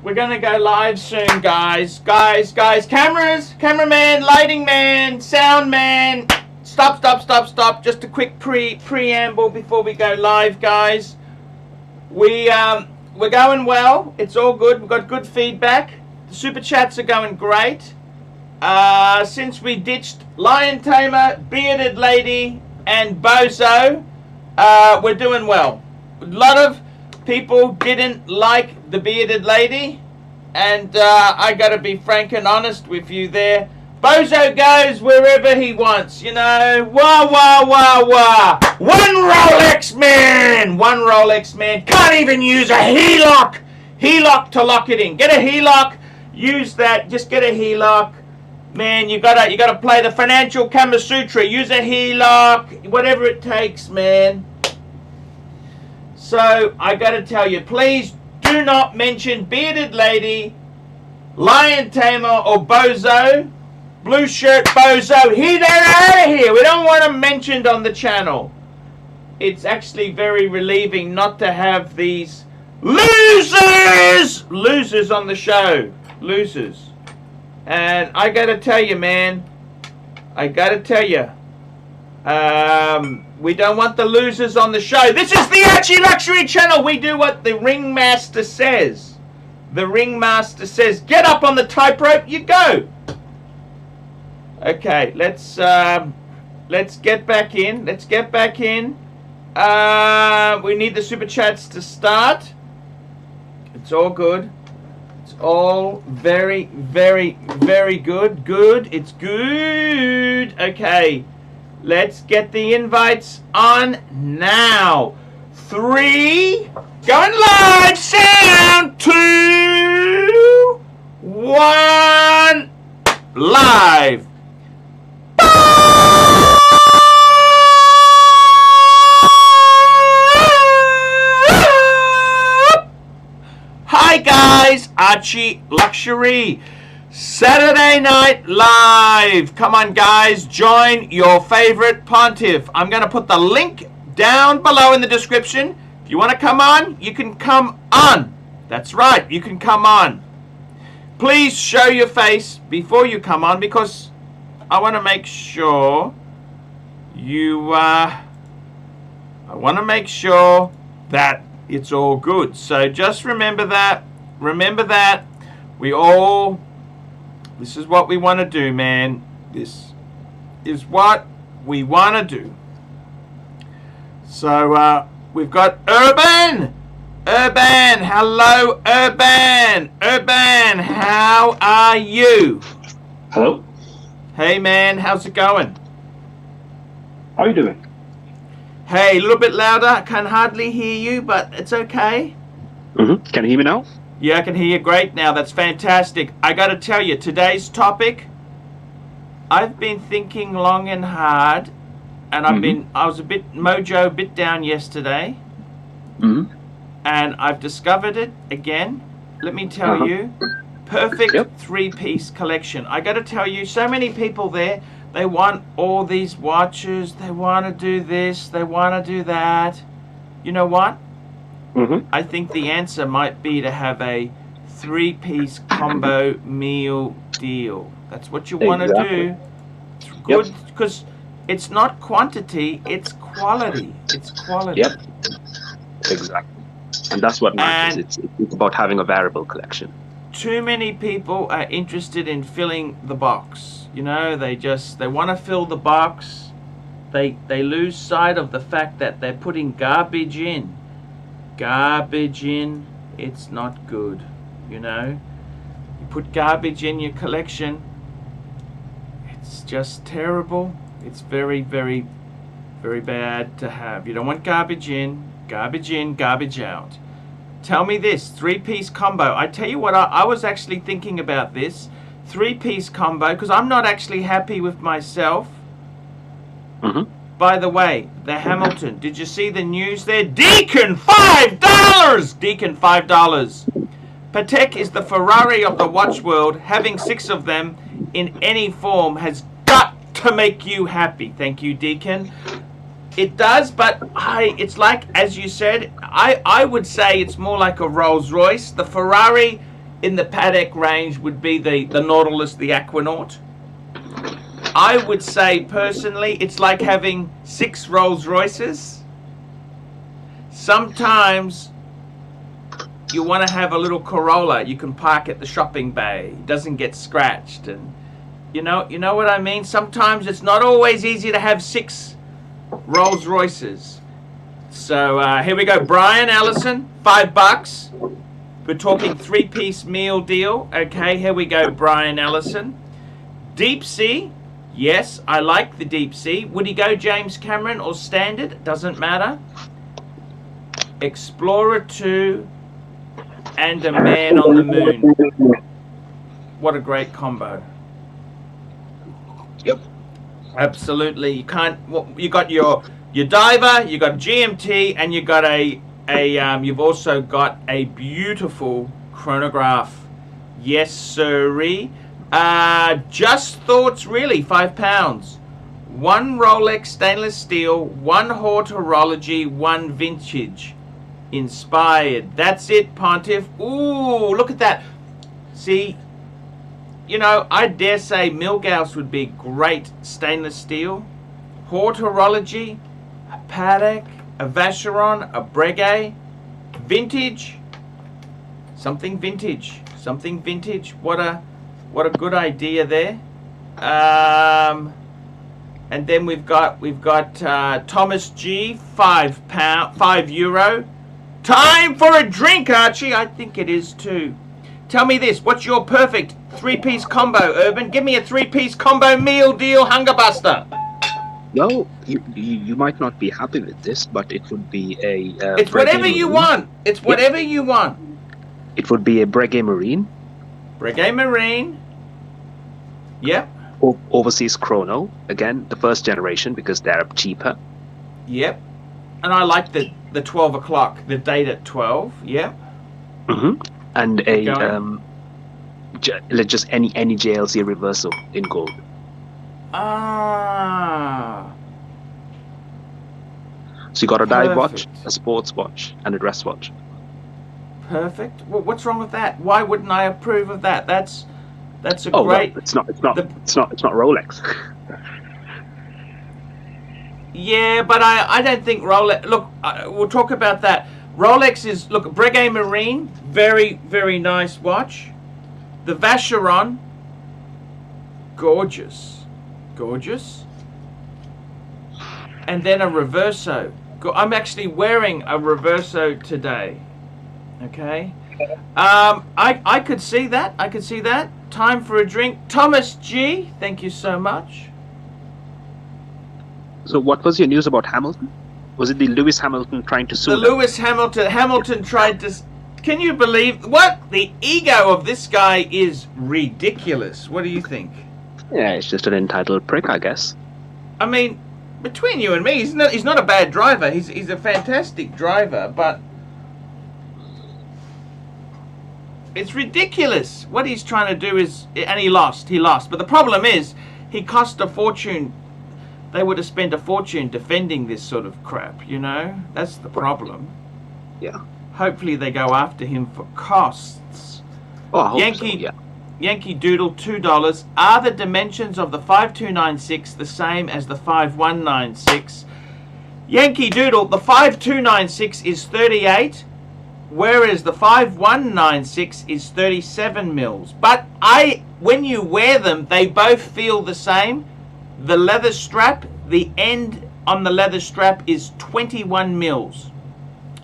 We're gonna go live soon, guys. Guys, cameras, cameraman, lighting man, sound man. Stop. Just a quick preamble before we go live, guys. We're going well. It's all good. We've got good feedback. The super chats are going great. Since we ditched Lion Tamer, Bearded Lady, and Bozo, we're doing well. A lot of people didn't like the Bearded Lady, and I gotta be frank and honest with you there. Bozo goes wherever he wants, you know. Wah. One Rolex man can't even use a HELOC to lock it in. Get a HELOC, use that. Just get a HELOC. Man, you gotta play the financial Kama Sutra. Use a HELOC, whatever it takes, man. So I gotta tell you, please do not mention Bearded Lady, Lion Tamer, or Bozo. Blue shirt Bozo, they're out of here. We don't want them mentioned on the channel. It's actually very relieving not to have these losers on the show. Losers. And I gotta tell you, man, we don't want the losers on the show. This is the Archiluxury channel. We do what the ringmaster says. The ringmaster says, get up on the tight rope, you go. Okay, let's get back in. We need the super chats to start. It's all good. It's all very good. It's good. Okay, let's get the invites on now. 3, going live. Sound 2, 1, live. Hi guys, Archiluxury, Saturday Night Live. Come on guys, join your favorite pontiff. I'm going to put the link down below in the description. If you want to come on, you can come on. That's right, you can come on. Please show your face before you come on, because I want to make sure that it's all good. So just remember that. This is what we want to do, man. This is what we want to do. So we've got Urban. Hello, Urban, how are you? Hello. Hey man, how's it going? How are you doing? Hey, a little bit louder. I can hardly hear you, but it's okay. Can you hear me now? Yeah, I can hear you great now. That's fantastic. I got to tell you, today's topic, I've been thinking long and hard, and I was a bit down yesterday, and I've discovered it again. Let me tell you, perfect three-piece collection. I got to tell you, so many people there, they want all these watches, they want to do this, they want to do that. You know what? I think the answer might be to have a three-piece combo meal deal. That's what you want to do. It's good because it's not quantity, it's quality. It's quality. Yep. Exactly. And that's what matters. It's about having a variable collection. Too many people are interested in filling the box. You know, they want to fill the box. They lose sight of the fact that they're putting garbage in. It's not good. You know, you put garbage in your collection, it's just terrible. It's very bad to have. You don't want garbage in, garbage out. Tell me this, three-piece combo. I tell you what, I was actually thinking about this three-piece combo because I'm not actually happy with myself. By the way, the Hamilton, did you see the news there? Deacon, $5! Deacon, $5. Patek is the Ferrari of the watch world. Having 6 of them in any form has got to make you happy. Thank you, Deacon. It does, but it's like, as you said, I would say it's more like a Rolls Royce. The Ferrari in the Patek range would be the Nautilus, the Aquanaut. I would say personally, it's like having 6 Rolls Royces. Sometimes you want to have a little Corolla you can park at the shopping bay. It doesn't get scratched, and you know what I mean. Sometimes it's not always easy to have 6 Rolls Royces. So here we go, Brian Allison, $5. We're talking 3-piece meal deal. Okay, here we go, Brian Allison. Deep Sea. Yes, I like the Deep Sea. Would he go James Cameron or standard? Doesn't matter. Explorer 2 and a Man on the Moon. What a great combo. Yep. Absolutely. You can't. Well, you got your diver, you got GMT, and you got you've also got a beautiful chronograph. Yes, sirree. Just Thoughts, really, £5. 1 Rolex stainless steel, 1 Haute Horology, 1 vintage inspired. That's it, Pontiff. Ooh, look at that. See, I dare say Milgauss would be great stainless steel. Haute Horology, a Patek, a Vacheron, a Breguet, vintage, something vintage. What a good idea there. And then we've got Thomas G, €5. Time for a drink, Archie. I think it is too. Tell me this, what's your perfect 3-piece combo, Urban? Give me a 3-piece combo meal deal, Hunger Buster. No, you might not be happy with this, but it would be a... it's whatever you want. It's whatever you want. It would be a Breguet Marine. Breguet Marine. Yep. Overseas Chrono. Again, the first generation, because they're cheaper. Yep. And I like the 12 o'clock, the date at 12. Yep. Mm-hmm. And just any JLC reversal in gold. Ah. So you got a dive watch, a sports watch, and a dress watch. Perfect. Well, what's wrong with that? Why wouldn't I approve of that? That's a great. Well, it's not Rolex. Yeah, but I don't think Rolex. Look, we'll talk about that. Rolex is, look, Breguet Marine, very, very nice watch. The Vacheron, gorgeous. And then a Reverso. I'm actually wearing a Reverso today. Okay. I could see that. Time for a drink. Thomas G, thank you so much. So what was your news about Hamilton? Was it the Lewis Hamilton trying to sue them? Lewis Hamilton tried to... Can you believe... What? The ego of this guy is ridiculous. What do you think? Yeah, it's just an entitled prick, I guess. I mean, between you and me, he's not a bad driver. He's a fantastic driver, but... It's ridiculous. What he's trying to do is... And he lost. But the problem is, he cost a fortune. They would have spent a fortune defending this sort of crap, That's the problem. Yeah. Hopefully they go after him for costs. Oh, I hope so, yeah. Yankee Doodle, $2. Are the dimensions of the 5296 the same as the 5196? Yankee Doodle, the 5296 is 38, whereas the 5196 is 37 mils. But when you wear them, they both feel the same. The leather strap, the end on the leather strap is 21 mils.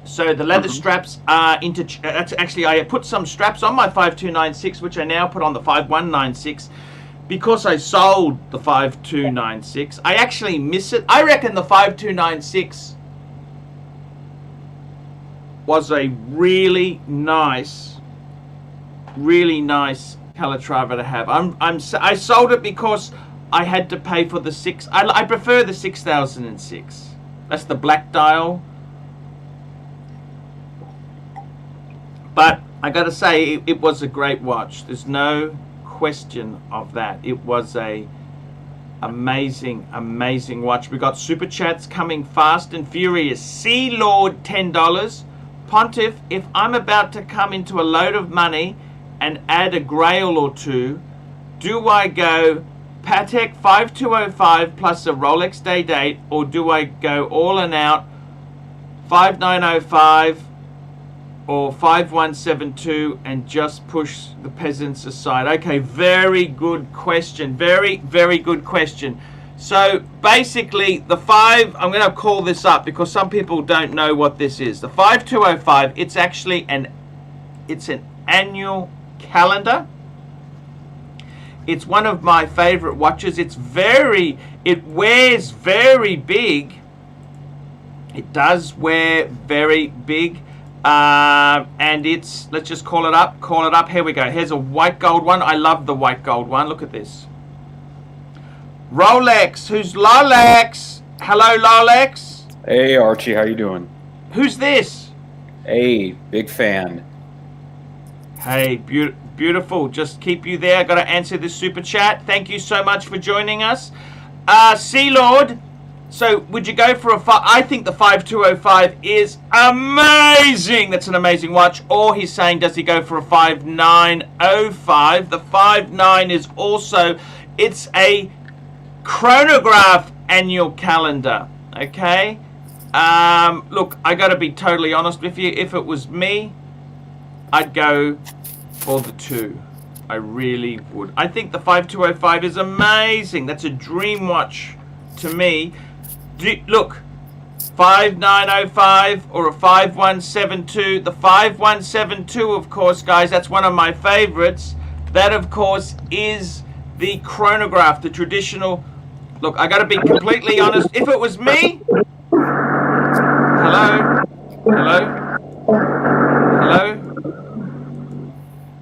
So the leather straps are actually, I put some straps on my 5296, which I now put on the 5196 because I sold the 5296. I actually miss it. I reckon the 5296 was a really nice Calatrava to have. I sold it because I had to pay for the 6. I prefer the 6006. That's the black dial. But I got to say, it was a great watch. There's no question of that. It was a amazing watch. We got super chats coming fast and furious. Sea Lord, $10. Pontiff, if I'm about to come into a load of money and add a grail or two? Do I go Patek 5205 plus a Rolex day date, or do I go all and out 5905 or 5172 and just push the peasants aside? Okay, very good question. Very, very good question. So basically the I'm going to call this up because some people don't know what this is. The 5205, it's actually an annual calendar. It's one of my favorite watches. It wears very big. It does wear very big. And it's, let's just call it up. Here we go. Here's a white gold one. I love the white gold one. Look at this. Rolex. Who's Lolex? Hello, Lolex. Hey, Archie. How you doing? Who's this? Hey, big fan. Hey, beautiful. Just keep you there. Got to answer this super chat. Thank you so much for joining us. Sea Lord. So would you go for I think the 5205 is amazing. That's an amazing watch. Or he's saying, does he go for a 5905? The 59 is also, it's a chronograph annual calendar. Okay. Look, I got to be totally honest with you. If it was me, I'd go for the 2. I really would. I think the 5205 is amazing. That's a dream watch to me. Look, 5905 or a 5172. The 5172, of course, guys, that's one of my favorites. That, of course, is the chronograph, the traditional. Look, I got to be completely honest. If it was me,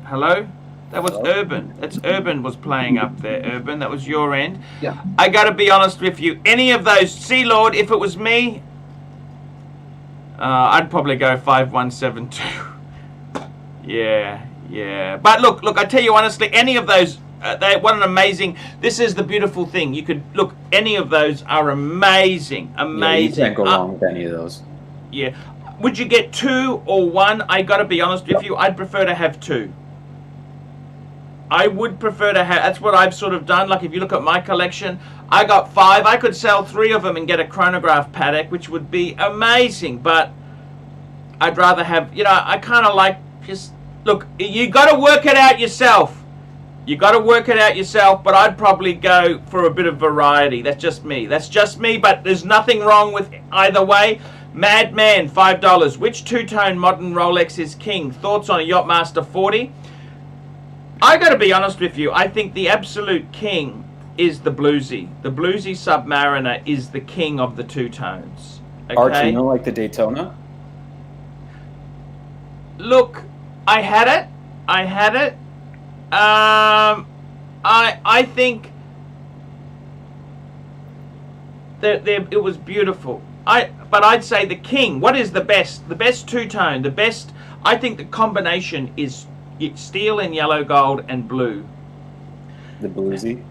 hello, that was Urban. That's Urban was playing up there. Urban, that was your end. Yeah. I got to be honest with you. Any of those, Sea Lord, if it was me, I'd probably go 5172. Yeah. But look, I tell you honestly, any of those, what an amazing. This is the beautiful thing. You could look. Any of those are amazing. Yeah, you can't go wrong with any of those. Yeah. Would you get 2 or 1? I got to be honest with you. I'd prefer to have 2. I would prefer to have, that's what I've sort of done. Like if you look at my collection, I got 5. I could sell 3 of them and get a chronograph Patek, which would be amazing. But I'd rather have, I kind of like just, look, you got to work it out yourself. But I'd probably go for a bit of variety. That's just me. But there's nothing wrong with either way. Madman, $5. Which two-tone modern Rolex is king? Thoughts on a Yachtmaster 40? I got to be honest with you. I think the absolute king is the Bluesy. The Bluesy Submariner is the king of the two-tones. Okay? Archie, like the Daytona? Look, I had it. I think that it was beautiful. But I'd say the king. What is the best? The best two-tone. The best. I think the combination is steel and yellow gold and blue. The Bluesy?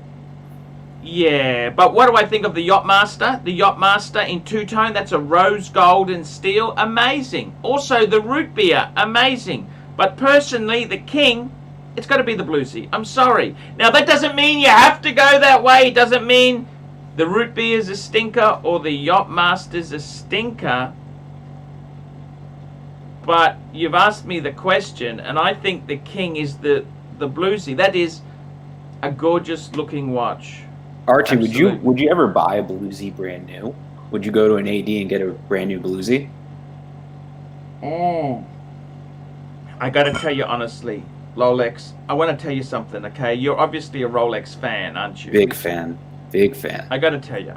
Yeah, but what do I think of the Yachtmaster? The Yachtmaster in two-tone, that's a rose gold and steel, amazing. Also the root beer, amazing. But personally, the king, it's got to be the Bluesy. I'm sorry. Now that doesn't mean you have to go that way. It doesn't mean the root beer's a stinker or the Yachtmaster's a stinker. But you've asked me the question, and I think the king is the Bluesy. That is a gorgeous looking watch. Archie, Absolutely. would you ever buy a Bluesy brand new? Would you go to an AD and get a brand new Bluesy? I got to tell you honestly, Rolex, I want to tell you something, okay? You're obviously a Rolex fan, aren't you? Big fan. I got to tell you.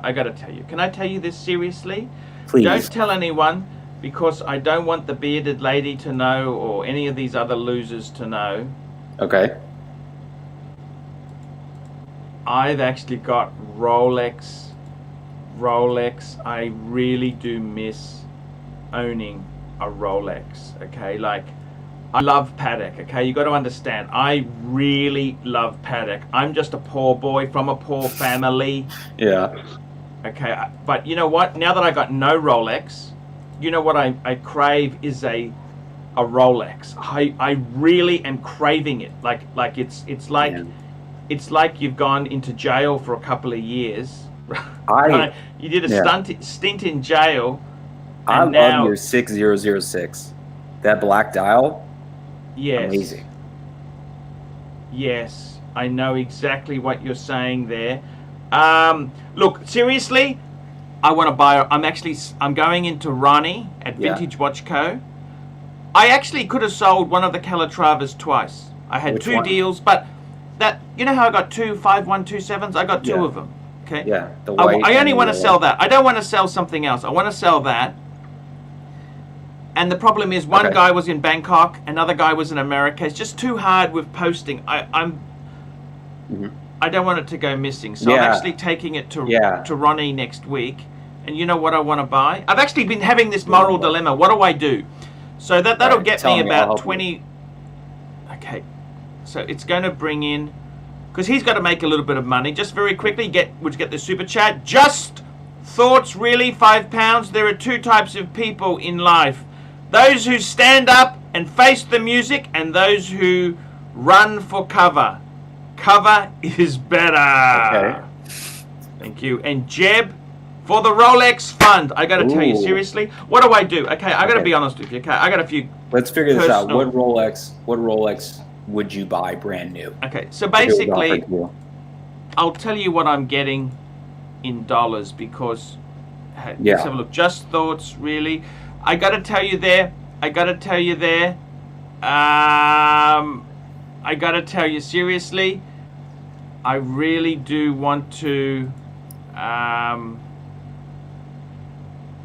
Can I tell you this seriously? Please. Don't tell anyone, because I don't want the bearded lady to know or any of these other losers to know. Okay. I've actually got Rolex. I really do miss owning a Rolex, okay? Like, I love Patek, okay? You got to understand, I really love Patek. I'm just a poor boy from a poor family. Yeah. Okay, but you know what? Now that I got no Rolex, you know what I crave is a a Rolex. I really am craving it. Like it's like it's like you've gone into jail for a couple of years. You did a stint in jail. I love your 6006. That black dial. Yes. Amazing. Yes, I know exactly what you're saying there. Look, seriously, I want to buy. I'm going into Ronnie at Vintage Watch Co. I actually could have sold one of the Calatravas twice. I had Which two one? deals, but that, you know how I got two 5127s? I got two of them. Okay. Yeah. The white. I only want to sell that. I don't want to sell something else. I want to sell that. And the problem is, one guy was in Bangkok, another guy was in America. It's just too hard with posting. I don't want it to go missing, so I'm actually taking it to Ronnie next week. And you know what I want to buy? I've actually been having this moral dilemma. What do I do? So that'll get me about 20. Okay, so it's going to bring in, because he's got to make a little bit of money. Just very quickly, would you get the super chat? Just thoughts, really, £5. There are two types of people in life: those who stand up and face the music, and those who run for cover. Cover is better. Okay. Thank you. And Jeb, for the Rolex fund, I got to tell you, seriously, what do I do? Okay, I got to be honest with you. Okay, I got a few. Let's figure this out. What Rolex would you buy brand new? Okay, so basically, I'll tell you what I'm getting in dollars, because let's have a look. Just thoughts, really. I got to tell you there. I got to tell you seriously. I really do want to. I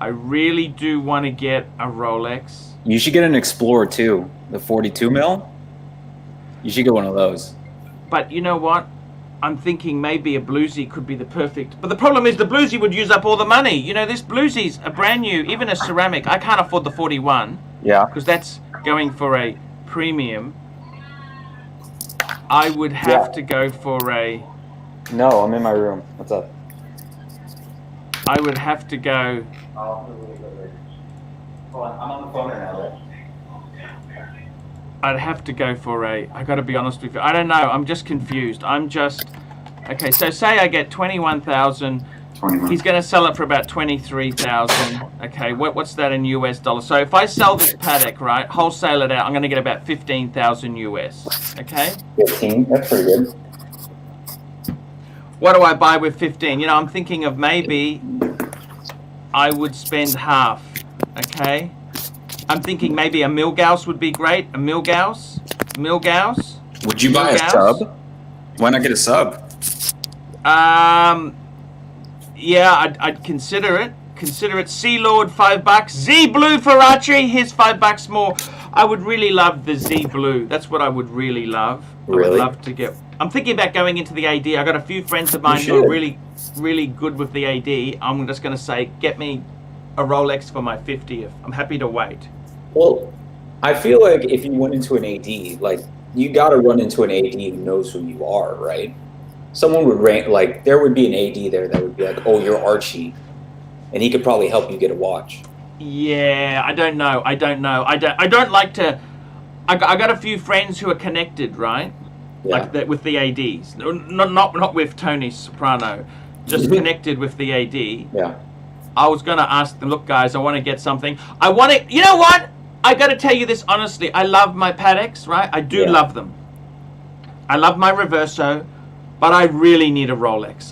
really do want to get a Rolex. You should get an Explorer too, the 42 mil. You should get one of those. But you know what? I'm thinking maybe a bluesy could be the perfect. But the problem is the bluesy would use up all the money. You know, this bluesy's a brand new, even a ceramic. I can't afford the 41. Yeah. Because that's going for a premium. I would have to go for a. No, I'm in my room. What's up? I would have to go. Hold on, I'm on the phone right now. I'd have to go for a. I got to be honest with you. I don't know. I'm just confused. Okay. So say I get 21,000. He's going to sell it for about 23,000. Okay. What's that in US dollars? So if I sell this Patek, right, wholesale it out, I'm going to get about 15,000 US. Okay. 15. That's pretty good. What do I buy with 15? You know, I'm thinking of maybe I would spend half. Okay. I'm thinking maybe a Milgauss would be great. A Milgauss. Would you buy a sub? Why not get a sub? Yeah, I'd consider it. Sea Lord, $5. Z Blue for archery, here's $5 more. I would really love the Z Blue. That's what I would really love. Really? I would love to get. I'm thinking about going into the AD. I got a few friends of mine who are really, really good with the AD. I'm just going to say, get me a Rolex for my 50th. I'm happy to wait. Well, I feel like if you went into an AD, like, you got to run into an AD who knows who you are, right? Someone would there would be an AD there that would be like, oh, you're Archie, and he could probably help you get a watch. Yeah, I don't know. I don't like to. I got a few friends who are connected, right? Yeah. Like that with the ADs. Not with Tony Soprano, just connected with the AD. Yeah. I was gonna ask them, look, guys, I want to get something. I want to. You know what? I got to tell you this honestly. I love my Pateks, right? I do love them. I love my Reverso, but I really need a Rolex.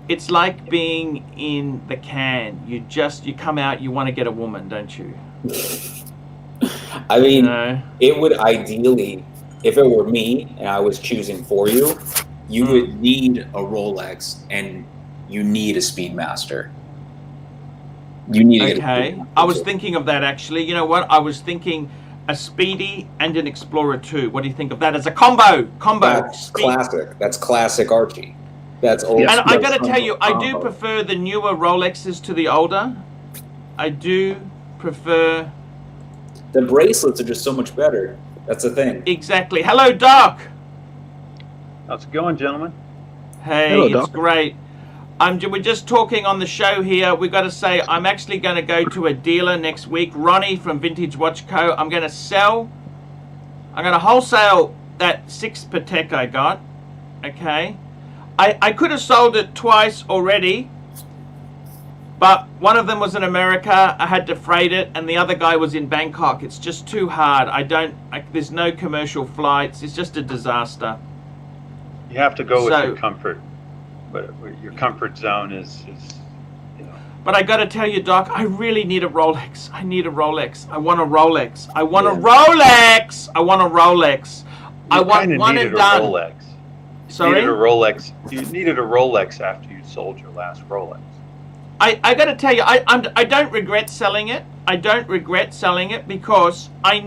It's like being in the can. You come out, you want to get a woman, don't you? I mean, it would ideally, if it were me and I was choosing for you, you would need a Rolex and you need a Speedmaster. You need to get a Speedmaster. I was thinking of that actually. You know what? I was thinking a Speedy and an Explorer 2. What do you think of that as a combo? That's classic. That's classic Archie. That's old. And I got to tell you, I do prefer the newer Rolexes to the older. I do prefer. The bracelets are just so much better. That's the thing. Exactly. Hello, Doc. How's it going, gentlemen? Hey, Hello, it's Doc. great. We're just talking on the show here. We've got to say, I'm actually going to go to a dealer next week. Ronnie from Vintage Watch Co. I'm going to wholesale that 6 Patek I got. Okay. I could have sold it twice already, but one of them was in America. I had to freight it, and the other guy was in Bangkok. It's just too hard. There's no commercial flights. It's just a disaster. You have to go with your comfort, but your comfort zone is you know. But I got to tell you, Doc, I really need a Rolex. I need a Rolex. I want a Rolex. I want a Rolex. I want a Rolex. I want one and done. Rolex. Sorry? You needed a Rolex after you sold your last Rolex. I got to tell you, I don't regret selling it. I don't regret selling it because I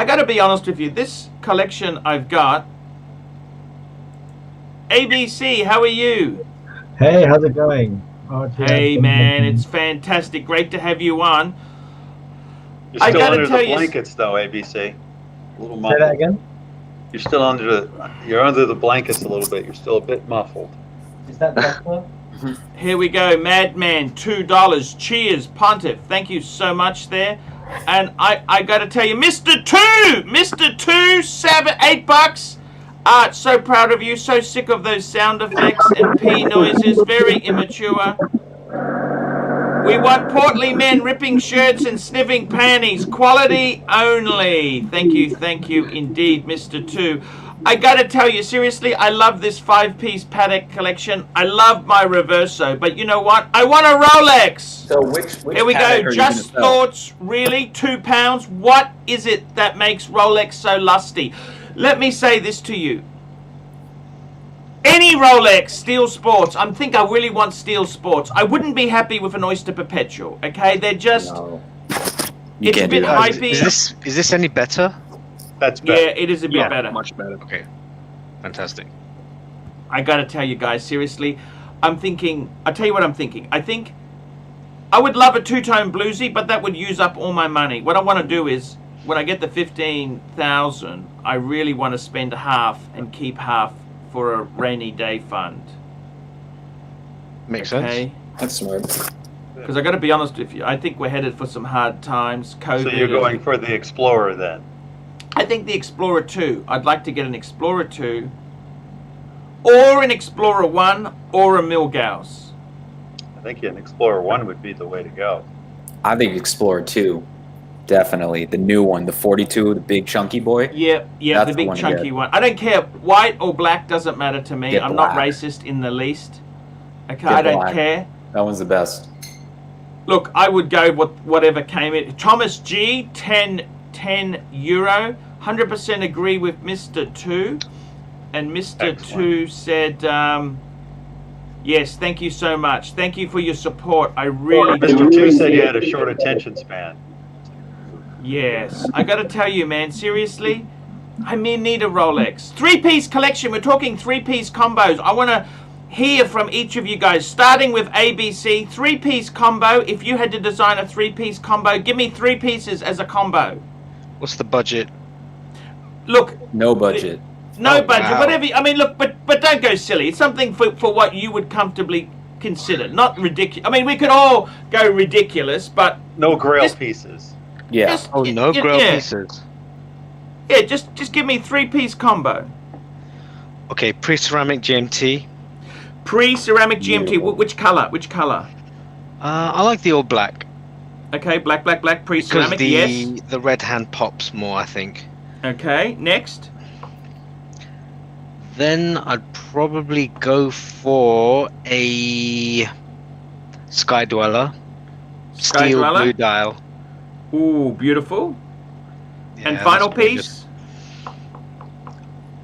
got to be honest with you. This collection I've got. ABC, how are you? Hey, how's it going? Hey, man, it's fantastic. Great to have you on. You're still under the blankets, though, ABC. A little muffled. Say that again? You're under the blankets a little bit. You're still a bit muffled. Is that better? Here we go, Madman, $2. Cheers, Pontiff. Thank you so much there. And I got to tell you, Mr. 2, 7, $8. So proud of you. So sick of those sound effects and P noises. Very immature. We want portly men ripping shirts and sniffing panties. Quality only. Thank you indeed, Mr. 2. I gotta tell you, seriously, I love this 5-piece Patek collection. I love my Reverso, but you know what? I want a Rolex. So which Here we go. Just Thoughts, really? £2? What is it that makes Rolex so lusty? Let me say this to you. Any Rolex, Steel Sports. I think I really want Steel Sports. I wouldn't be happy with an Oyster Perpetual. Okay, they're just. No. It's a bit hypey. Is this any better? That's better. Yeah, it is a bit better. Much better. Okay, fantastic. I gotta tell you guys, seriously, I'll tell you what I'm thinking. I think I would love a two-tone bluesy, but that would use up all my money. What I want to do is, when I get the 15,000, I really want to spend half and keep half for a rainy day fund. Makes sense. That's smart. Because I got to be honest with you, I think we're headed for some hard times. COVID. So you're going for the Explorer then? I think the Explorer 2. I'd like to get an Explorer 2, or an Explorer 1, or a Milgauss. I think an Explorer 1 would be the way to go. I think Explorer 2. Definitely. The new one, the 42, the big chunky boy. Yeah, That's the big chunky one. I don't care. White or black doesn't matter to me. I'm not racist in the least. Okay, I don't care. That one's the best. Look, I would go with whatever came in. Thomas G, €10. 100% agree with Mr. 2. And Mr. Excellent. 2 said, yes, thank you so much. Thank you for your support. I really do. Mr. 2 said you had a short attention span. Yes. I got to tell you, man, seriously, I need a Rolex. 3-piece collection. We're talking 3-piece combos. I want to hear from each of you guys, starting with ABC. 3-piece combo. If you had to design a 3-piece combo, give me 3 pieces as a combo. What's the budget? Look. No budget. No budget. Wow. Whatever. I mean, look, but don't go silly. It's something for what you would comfortably consider. Not ridiculous. I mean, we could all go ridiculous, but no grail pieces. Yeah. No grail pieces. Yeah, just give me 3-piece combo. Okay, pre-ceramic GMT. Pre-ceramic GMT. Which color? Which color? I like the all black. Okay, black, pre-ceramic. Yes. The red hand pops more, I think. Okay, next. Then I'd probably go for a Sky Dweller. Steel blue dial. Ooh, beautiful. Yeah, and final piece?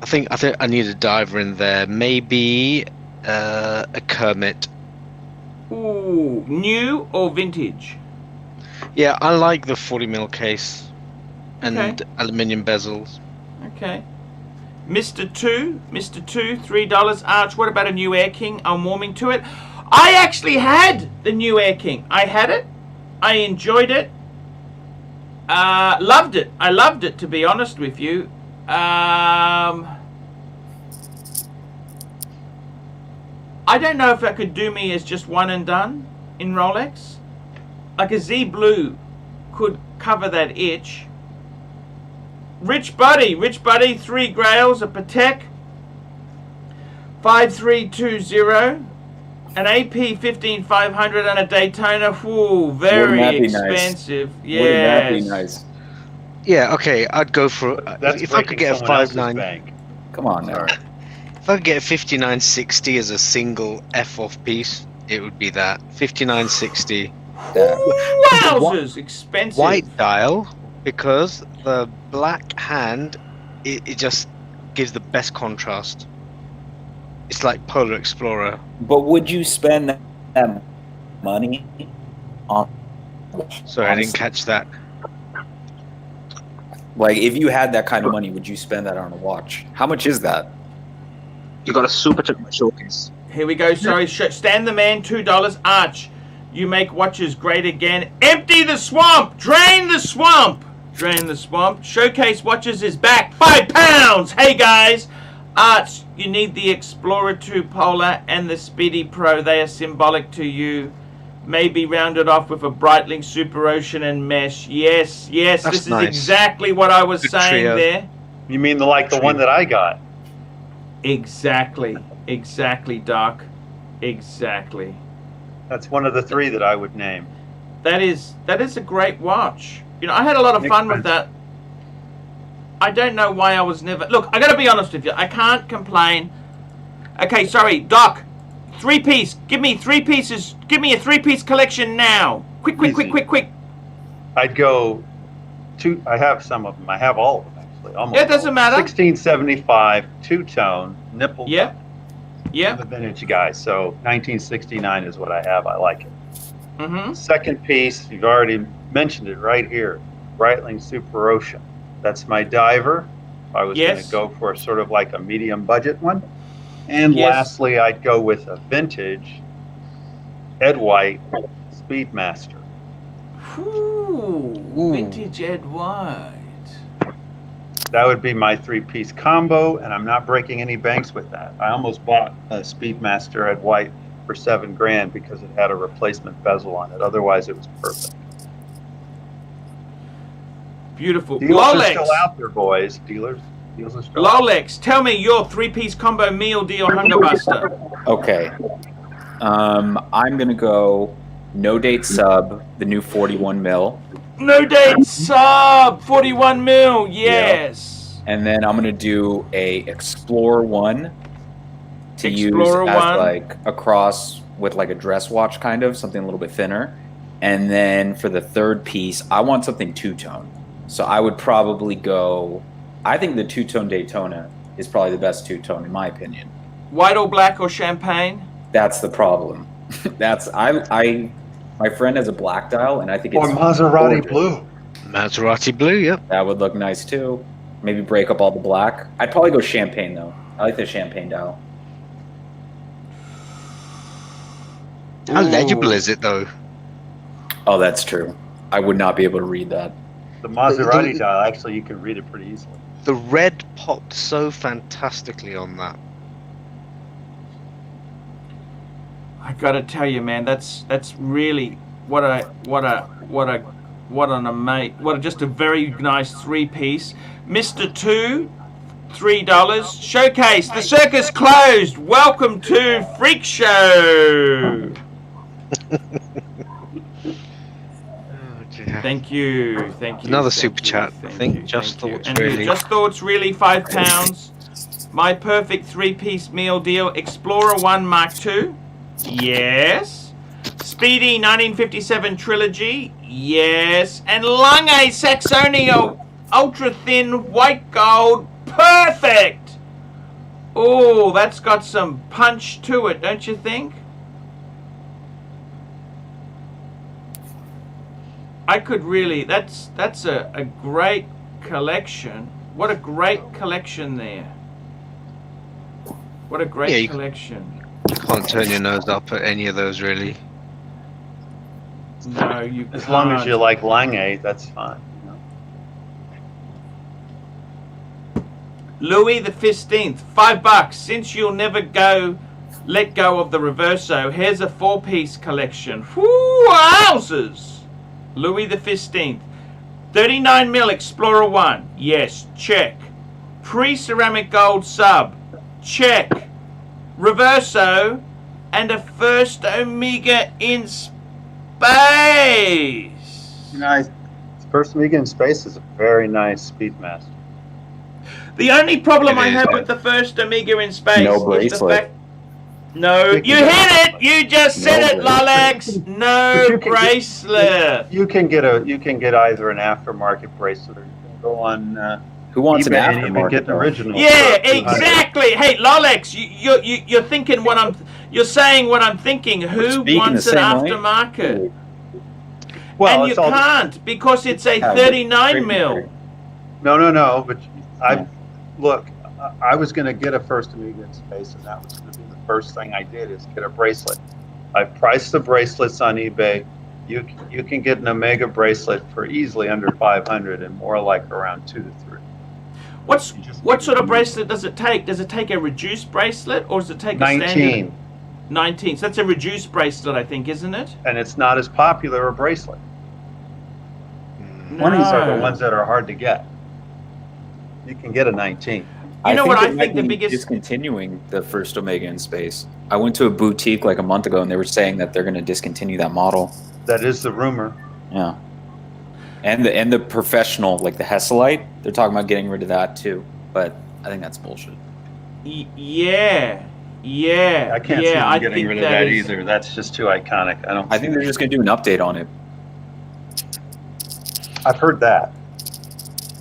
I think I need a diver in there. Maybe a Kermit. Ooh, new or vintage? Yeah, I like the 40mm case and aluminium bezels. Okay. Mr. 2, $3. Arch, what about a new Air King? I'm warming to it. I actually had the new Air King. I had it. I enjoyed it. Loved it. I loved it, to be honest with you. I don't know if that could do me as just one and done in Rolex. Like a Z Blue could cover that itch. Rich Buddy, 3 Grails, a Patek 5320, an AP 15500 and a Daytona. Ooh, very expensive. Nice? Yes. Wouldn't that be nice? Yeah, okay, I'd go for That's if I could get a someone else's 5.9. bank. Come on now. If I could get a 5960 as a single F-off piece, it would be that 5960. Wowzers, expensive. White dial, because the black hand, it just gives the best contrast. It's like Polar Explorer. But would you spend that money on? Sorry, I didn't catch that. Like, if you had that kind of money, would you spend that on a watch? How much is that? You got a super showcase. Here we go. Sorry, Stand the Man, $2. Arch, you make watches great again. Empty the swamp. Drain the swamp. Drain the swamp. Showcase watches is back. £5. Hey guys. Arch, you need the Explorer 2 Polar and the Speedy Pro. They are symbolic to you. Maybe rounded off with a Breitling Super Ocean and mesh. Yes, yes. That's this nice. is exactly what I was saying trio. there. You mean the one that I got? Exactly. Exactly, Doc. Exactly. That's one of the 3 that I would name. That is a great watch. You know, I had a lot of fun with that. I don't know why I was never... Look, I got to be honest with you. I can't complain. Okay, sorry, Doc. 3-piece. Give me 3 pieces. Give me a 3-piece collection now. Quick. I'd go I have some of them. I have all of them, actually. Almost. Yeah, it doesn't matter. 1675, two-tone, nipple. Yep. I'm a vintage guy, so 1969 is what I have. I like it. Mm-hmm. Second piece, you've already mentioned it right here. Breitling Super Ocean. That's my diver. I was going to go for sort of like a medium budget one. And lastly, I'd go with a vintage Ed White Speedmaster. Ooh, vintage Ed White. That would be my 3-piece combo, and I'm not breaking any banks with that. I almost bought a Speedmaster Ed White for $7,000 because it had a replacement bezel on it. Otherwise, it was perfect. Beautiful. Deals Rolex. are still out there, boys. Deals are still Rolex, tell me your 3-piece combo meal deal hunger buster. Okay. I'm going to go No Date Sub, the new 41 mil. No Date Sub, 41 mil, yes. Yep. And then I'm going to do a Explorer 1 to Explorer use as 1. like a cross with like a dress watch kind of, something a little bit thinner. And then for the 3rd piece, I want something 2-tone. So I would probably go, I think the 2-tone Daytona is probably the best 2-tone in my opinion. White or black or champagne? That's the problem. My friend has a black dial, and I think it's Maserati gorgeous. blue. Maserati blue, yep. That would look nice too. Maybe break up all the black. I'd probably go champagne though. I like the champagne dial. How legible is it though? Oh, that's true. I would not be able to read that. The Maserati dial, actually, you can read it pretty easily. The red popped so fantastically on that. I gotta tell you, man, that's really just a very nice 3-piece. Mr. 2, $3. Showcase, the circus closed. Welcome to Freak Show. Thank you. Another super chat. I think Just Thoughts really. Just Thoughts really, £5. My perfect 3-piece meal deal. Explorer 1 Mark II. Yes. Speedy 1957 Trilogy. Yes. And Lange Saxonio ultra thin white gold. Perfect. Oh, that's got some punch to it, don't you think? I could really, that's a great collection. What a great collection there. What a great collection. You can't turn your nose up at any of those, really. No, you can't. As long as you like Lange, that's fine. You know? Louis the 15th, $5. Since you'll never go let go of the Reverso. Here's a 4-piece collection. Whoo, wowzers! Louis the 15th. 39mm Explorer 1. Yes, check. Pre-ceramic gold sub. Check. Reverso. And a first Omega in space. Nice. First Omega in space is a very nice Speedmaster. The only problem I have with the first Omega in space No is the bracelet. fact... No, you hit it! You just said it, Lolex! No bracelet! You can get either an aftermarket bracelet or you can go on Who wants eBay an and even aftermarket? get an original. Yeah, for 200. exactly! Hey, Lolex, you're thinking what I'm... You're saying what I'm thinking. Who speaking wants the an same way. aftermarket? Well, And you it's all can't, because it's a Yeah, 39mm. No. But look. I was going to get a first Omega in space, and that was going to be the first thing I did is get a bracelet. I priced the bracelets on eBay. You can get an Omega bracelet for easily under 500 and more like around 2 to 3. What sort of bracelet does it take? Does it take a reduced bracelet, or does it take a 19, standard? 19. So that's a reduced bracelet, I think, isn't it? and it's not as popular a bracelet. No. 20s are the ones that are hard to get. You can get a 19. You know what I they think might the be biggest... discontinuing the first Omega in space. I went to a boutique like a month ago, and they were saying that they're going to discontinue that model. That is the rumor. Yeah, and the professional, like the Hesselite, they're talking about getting rid of that too. But I think that's bullshit. Yeah. I can't see them I getting think rid of that is- either. That's just too iconic. I think they're just going to do an update on it. I've heard that.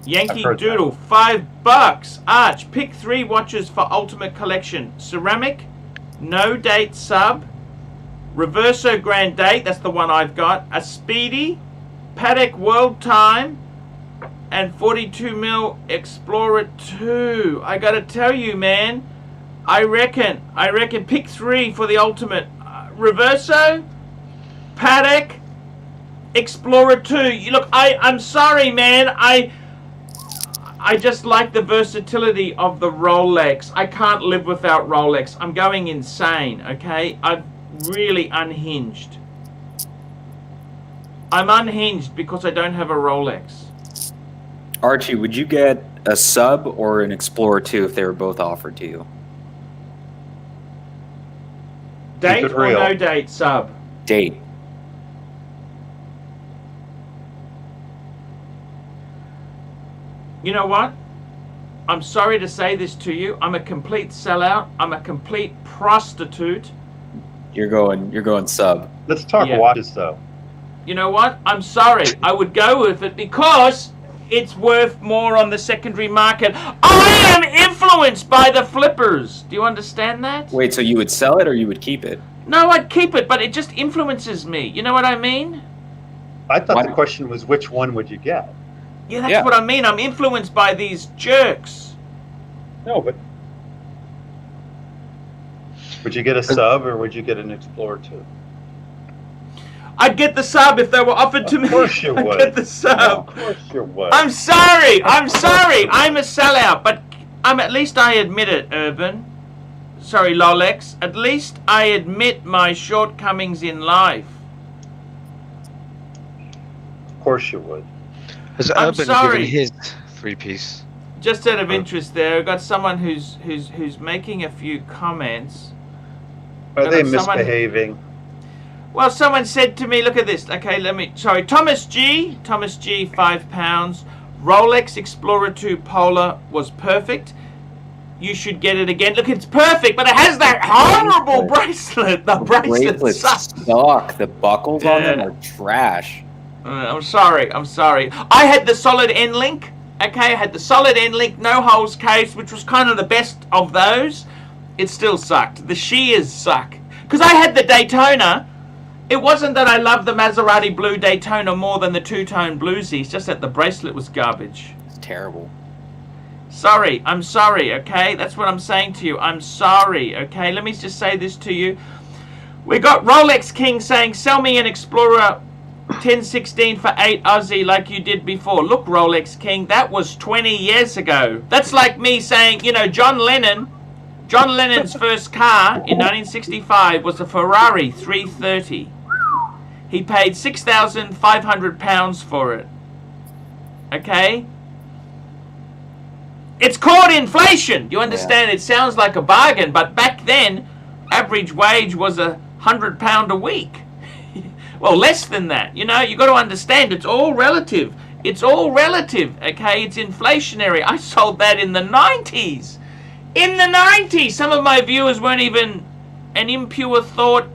Yankee I've heard Doodle, $5. Arch, pick 3 watches for Ultimate Collection. Ceramic, no date sub, Reverso Grand Date, that's the one I've got, a Speedy, Patek World Time, and 42mm Explorer 2. I gotta tell you, man, I reckon pick 3 for the Ultimate. Reverso, Patek, Explorer 2. Look, I'm sorry, man, I just like the versatility of the Rolex. I can't live without Rolex. I'm going insane, okay? I'm really unhinged. I'm unhinged because I don't have a Rolex. Archie, would you get a sub or an Explorer 2 if they were both offered to you? Date it or real. no date sub? Date. You know what? I'm sorry to say this to you. I'm a complete sellout. I'm a complete prostitute. You're going sub. Let's talk Yeah. watches, though. You know what? I'm sorry. I would go with it because it's worth more on the secondary market. I am influenced by the flippers. Do you understand that? Wait, so you would sell it or you would keep it? No, I'd keep it, but it just influences me. You know what I mean? I thought Why- the question was which one would you get? Yeah, that's Yeah. what I mean. I'm influenced by these jerks. No, but would you get a sub or would you get an Explorer 2? I'd get the sub if they were offered to me. Of course you I'd would. get the sub. Of course you would. I'm sorry. I'm a sellout, but at least I admit it, Urban. Sorry, Lolex. At least I admit my shortcomings in life. Of course you would. Has I'm Urban sorry. given his 3-piece? Just out of interest, there, I've got someone who's making a few comments. Are they someone- misbehaving? Well, someone said to me, look at this. Okay, Thomas G, £5. Rolex Explorer 2 Polar was perfect. You should get it again. Look, it's perfect, but it has that horrible bracelet. The bracelet Bracelets sucks. suck. The buckles on them Yeah. are trash. I'm sorry. I had the solid end link. Okay, I had the solid end link, no holes case, which was kind of the best of those. It still sucked. The shears suck. Because I had the Daytona. It wasn't that I loved the Maserati blue Daytona more than the two-tone bluesy. It's just that the bracelet was garbage. It's terrible. Sorry. I'm sorry, okay? That's what I'm saying to you. I'm sorry, okay? Let me just say this to you. We got Rolex King saying, sell me an Explorer 1016 for 8 Aussie like you did before. Look, Rolex King, that was 20 years ago. That's like me saying, John Lennon John Lennon's first car in 1965 was a Ferrari 330. He paid £6,500 for it. Okay? It's called inflation. You understand? Yeah. It sounds like a bargain, but back then, average wage was £100 a week. Well, less than that. You know, you got to understand, it's all relative. It's all relative, okay? It's inflationary. I sold that in the 90s. In the 90s, some of my viewers weren't even an impure thought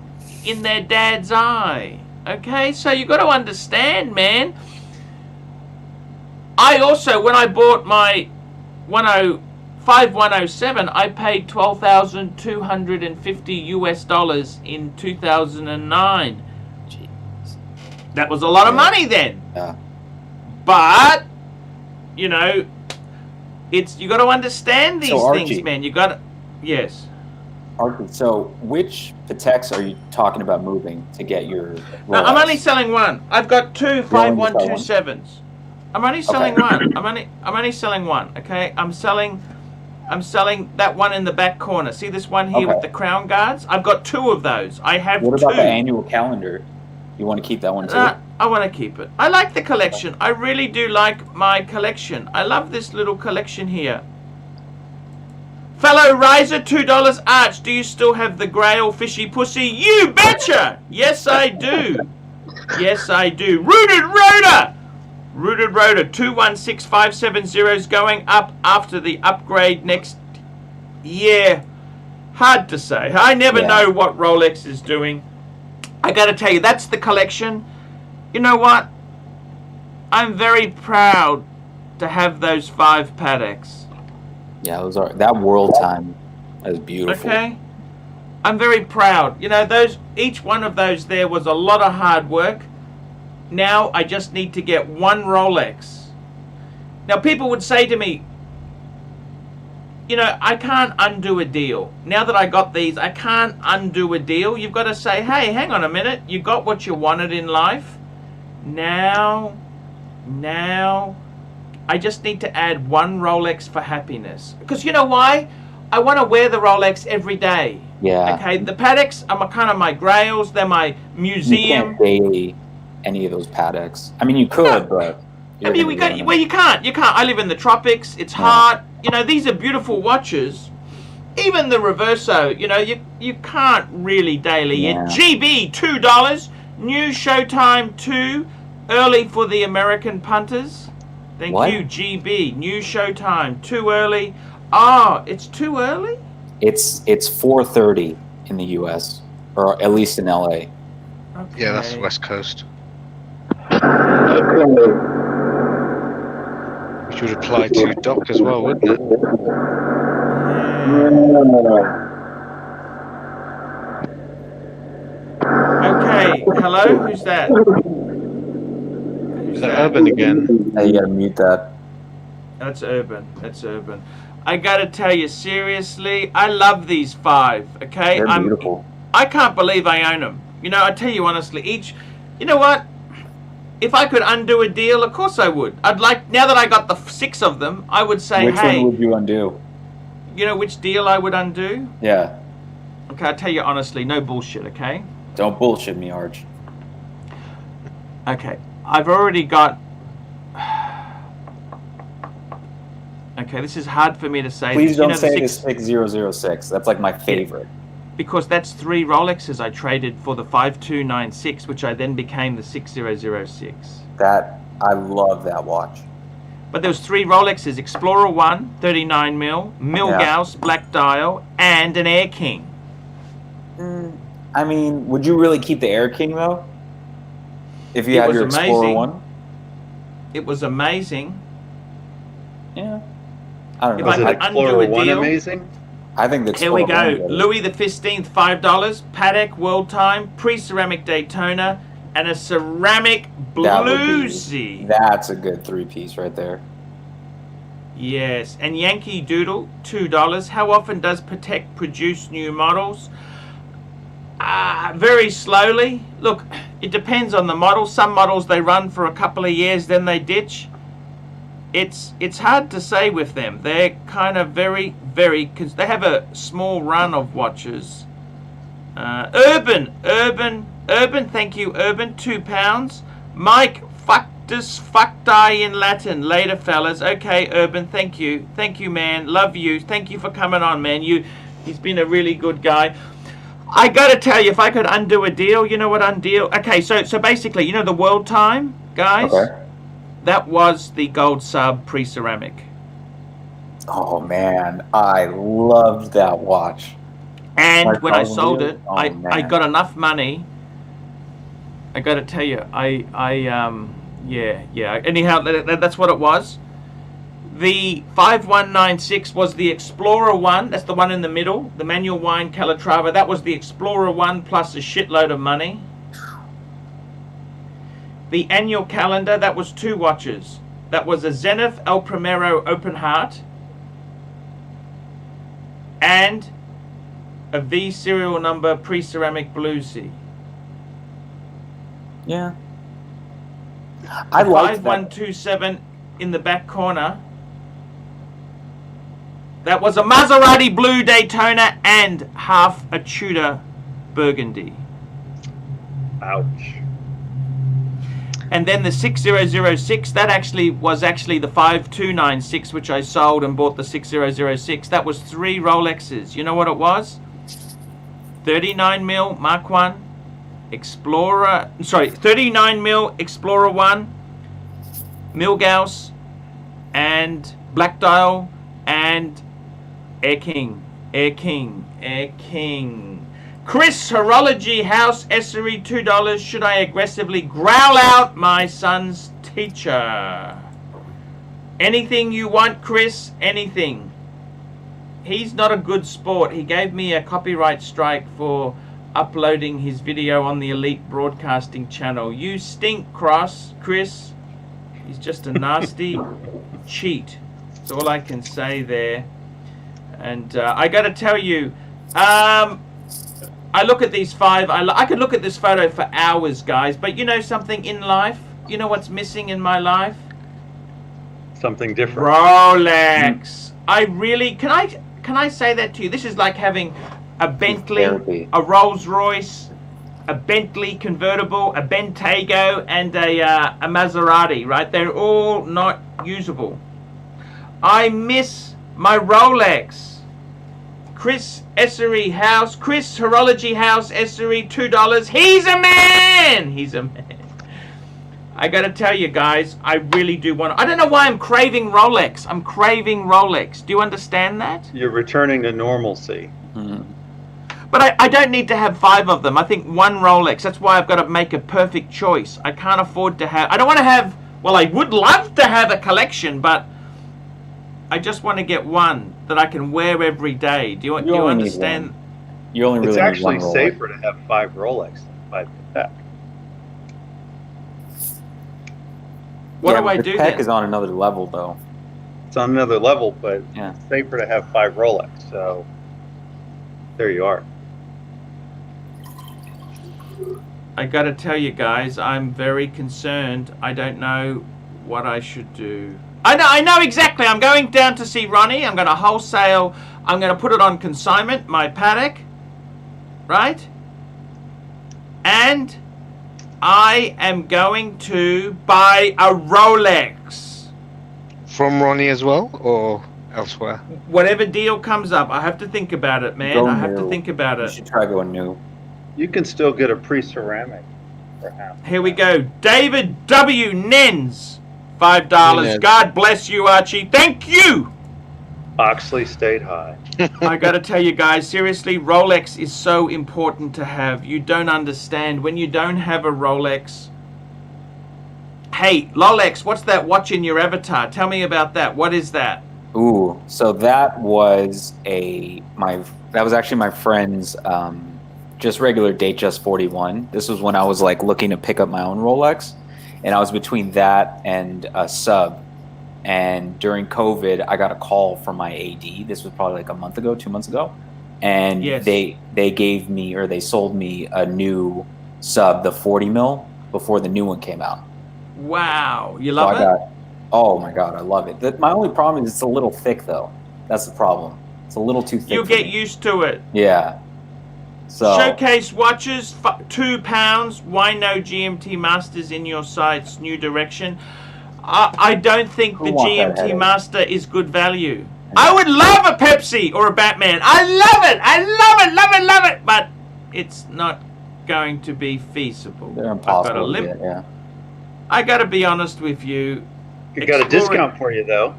in their dad's eye. Okay, so you got to understand, man. I also, when I bought my 5107, I paid $12,250 US in 2009. Jeez. That was a lot of money then. Yeah. But, you know, you got to understand these things, man. You got to, yes. Archie, so which Pateks are you talking about moving to get your Rolex? No, I'm only selling one. I've got two 5127s. I'm only selling one. I'm only selling one. Okay, I'm selling that one in the back corner. See this one here with the crown guards? I've got two of those. I have two. What about the annual calendar? You want to keep that one too? I want to keep it. I like the collection. I really do like my collection. I love this little collection here. Fellow Riser, $2 Arch. Do you still have the Grail Fishy Pussy? You betcha! Yes, I do. Yes, I do. Rooted Rotor! Rooted Rotor, 216570 is going up after the upgrade next year. Hard to say. I never know what Rolex is doing. I got to tell you, that's the collection. You know what? I'm very proud to have those 5 Pateks. Yeah, those are that world time is beautiful. Okay. I'm very proud. You know, each one of those there was a lot of hard work. Now I just need to get one Rolex. Now people would say to me, you know, I can't undo a deal. Now that I got these, I can't undo a deal. You've got to say, hey, hang on a minute. You got what you wanted in life. Now, I just need to add one Rolex for happiness. Because you know why? I want to wear the Rolex every day. Yeah. Okay, the Pateks are kind of my grails. They're my museum. You can't daily any of those Pateks. I mean, you could, but... I mean, you can't. You can't. I live in the tropics. It's hot. You know, these are beautiful watches. Even the Reverso, you know, you can't really daily. Yeah. GB, $2. New Showtime 2. Early for the American punters. Thank you, GB. New Showtime. Too early. Oh, it's too early? It's 4:30 in the US, or at least in LA. Okay. Yeah, that's the West Coast. Which would apply to Doc as well, wouldn't it? Okay, hello? Who's that? Is that Urban again? Hey, you gotta mute that. That's Urban. That's Urban. I gotta tell you, seriously, I love these 5, okay? They're beautiful. I can't believe I own them. You know, I tell you honestly, you know what? If I could undo a deal, of course I would. I'd like, now that I got the 6 of them, I would say, which one would you undo? You know which deal I would undo? Yeah. Okay, I'll tell you honestly, no bullshit, okay? Don't bullshit me, Arch. Okay, I've already got... Okay, this is hard for me to say. Please don't say the 6006. That's like my favorite. Because that's 3 Rolexes I traded for the 5296, which I then became the 6006. I love that watch. But there was 3 Rolexes: Explorer 1, 39mm, Milgauss Black Dial, and an Air King. I mean, would you really keep the Air King though? If you had your Explorer 1? It was amazing. Yeah. I don't know. Was it Explorer 1 amazing? I think the Explorer. Here we go. Louis XV, $5. Patek World Time, pre-ceramic Daytona, and a ceramic bluesy. That's a good 3-piece right there. Yes, and Yankee Doodle, $2. How often does Patek produce new models? Very slowly. Look, it depends on the model. Some models they run for a couple of years, then they ditch. it's hard to say with them. They're kind of very, because they have a small run of watches. Urban, thank you, Urban, £2. Mike, fuck die in Latin. Later, fellas. Okay, Urban, thank you, man. Love you. Thank you for coming on, man. He's been a really good guy. I gotta tell you, if I could undo a deal, you know what undo? Okay, so basically, you know the world time, guys. Okay. That was the gold sub pre-ceramic. Oh man, I loved that watch. And when I sold it, I got enough money. I got to tell you, yeah. Anyhow, that's what it was. The 5196 was the Explorer one. That's the one in the middle. The manual wine Calatrava. That was the Explorer one plus a shitload of money. The annual calendar, that was 2 watches. That was a Zenith El Primero Open Heart and a V serial number pre-ceramic Blue Sea. Yeah. I like 5127 in the back corner. That was a Maserati Blue Daytona and half a Tudor Burgundy. Ouch. And then the 6006, that was actually the 5296, which I sold and bought the 6006. That was 3 Rolexes. You know what it was? 39mm Mark 1 Explorer, 39mm Explorer 1 Milgauss and Black Dial and Air King. Chris, Horology House Essery, $2. Should I aggressively growl out my son's teacher? Anything you want, Chris, anything. He's not a good sport. He gave me a copyright strike for uploading his video on the Elite Broadcasting channel. You stink, Chris. He's just a nasty cheat. That's all I can say there. And I got to tell you, I look at these 5. I could look at this photo for hours, guys. But you know something in life? You know what's missing in my life? Something different. Rolex. I really can I say that to you? This is like having a Bentley, a Rolls Royce, a Bentley convertible, a Bentaygo, and a Maserati. Right? They're all not usable. I miss my Rolex. Chris Essery House, Chris Horology House Essery, $2. He's a man. I gotta tell you guys, I really do want to. I don't know why I'm craving Rolex. I'm craving Rolex. Do you understand that? You're returning to normalcy. Mm-hmm. But I don't need to have 5 of them. I think 1 Rolex. That's why I've got to make a perfect choice. I can't afford to have. I don't want to have. Well, I would love to have a collection, but I just want to get 1 that I can wear every day. Do you understand? You only really it's need actually 1 Rolex. safer to have 5 Rolex than 5 Patek. What do I do Patek then? is on another level, though. It's on another level, but Yeah. it's safer to have 5 Rolex. So there you are. I got to tell you guys, I'm very concerned. I don't know what I should do. I know exactly. I'm going down to see Ronnie. I'm going to wholesale. I'm going to put it on consignment, my Patek. Right? And I am going to buy a Rolex. From Ronnie as well, or elsewhere? Whatever deal comes up. I have to think about it, man. I have to think about You it. should try going new. You can still get a pre-ceramic for half. Here we go. David W. Nens. $5. Nens. God bless you, Archie. Thank you. Oxley stayed high. I gotta tell you guys, seriously, Rolex is so important to have. You don't understand. When you don't have a Rolex... Hey, Lolex, what's that watch in your avatar? Tell me about that. What is that? Ooh, so that was actually my friend's just regular Datejust 41. This was when I was like looking to pick up my own Rolex, and I was between that and a sub. And during COVID, I got a call from my AD. This was probably like a month ago, 2 months ago, and Yes. they gave me, or they sold me a new sub, the 40 mil, before the new one came out. Wow. You So love I it? got, Oh my god, I love it. My only problem is it's a little thick though. That's the problem. It's a little too thick. You'll get used to it. Yeah. So Showcase watches, £2. Why no GMT Masters in your site's new direction? I don't think the GMT Master is good value. I would love a Pepsi or a Batman. I love it. I love it, love it, love it. But it's not going to be feasible. They're impossible to get, yeah. I got to be honest with you. You got a discount for you though.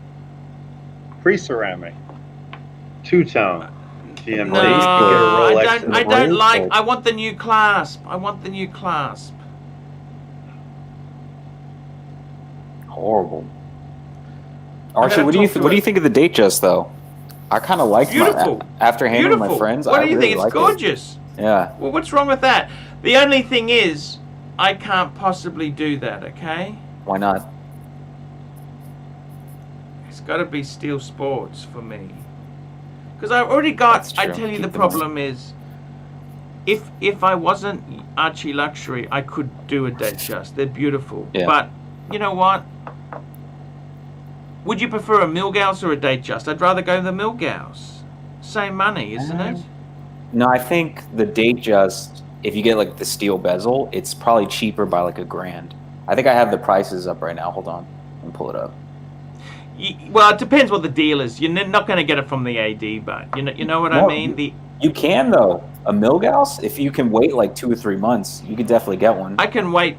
Pre-ceramic, two-tone GMT. No, I don't like. I want the new clasp. I want the new clasp. Horrible. Archie, what do you think of the Datejust though? I kind of like it after handling my friends. What do you think? It's gorgeous. Yeah. Well, what's wrong with that? The only thing is, I can't possibly do that. Okay. Why not? It's got to be Steel Sports for me. Because I already got. I tell you, the problem is, if I wasn't Archieluxury, I could do a Datejust. They're beautiful. Yeah. But you know what? Would you prefer a Milgauss or a Datejust? I'd rather go the Milgauss. Same money, isn't it? No, I think the Datejust, if you get like the steel bezel, it's probably cheaper by like $1,000. I think I have the prices up right now. Hold on, let me pull it up. Well, it depends what the deal is. You're not going to get it from the AD, but you know what I mean. You can though. A Milgauss, if you can wait like 2 or 3 months, you could definitely get one. I can wait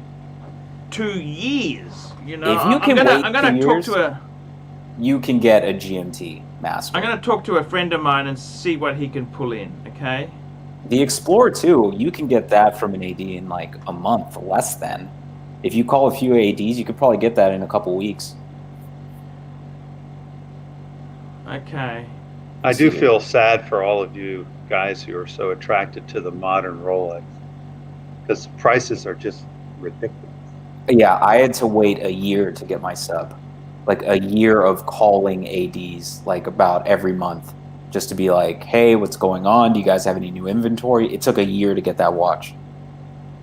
2 years. You know, if you can I'm gonna talk to a. You can get a GMT Master. I'm going to talk to a friend of mine and see what he can pull in, okay? The Explorer, too, you can get that from an AD in like a month, less than. If you call a few ADs, you could probably get that in a couple weeks. Okay. I do feel sad for all of you guys who are so attracted to the modern Rolex, because prices are just ridiculous. Yeah, I had to wait a year to get my sub. Like a year of calling ADs like about every month just to be like, hey, what's going on? Do you guys have any new inventory? It took a year to get that watch.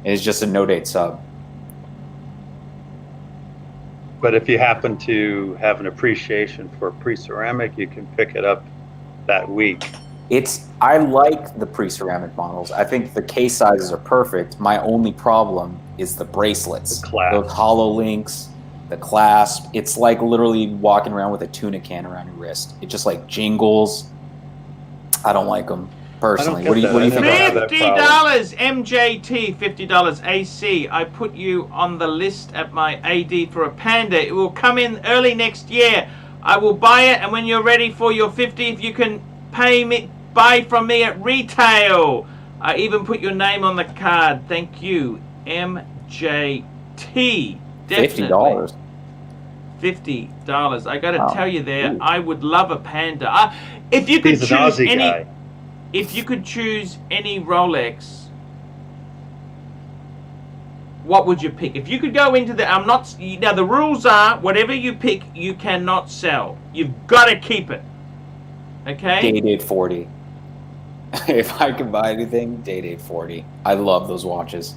It's just a no-date sub. But if you happen to have an appreciation for pre-ceramic, you can pick it up that week. I like the pre-ceramic models. I think the case sizes are perfect. My only problem is the bracelets. The clasp. Those hollow links. The clasp, it's like literally walking around with a tuna can around your wrist. It just like jingles. I don't like them personally. What do you think? $50 MJT, $50 AC. I put you on the list at my AD for a Panda. It will come in early next year. I will buy it, and when you're ready for your 50, if you can buy from me at retail. I even put your name on the card. Thank you, MJT. Definitely. $50. I got to tell you there, I would love a Panda. If you could choose any, if you could choose any Rolex, what would you pick? If you could go into the, now the rules are, whatever you pick, you cannot sell. You've got to keep it. Okay? Dated 40. If I could buy anything, Dated 40. I love those watches.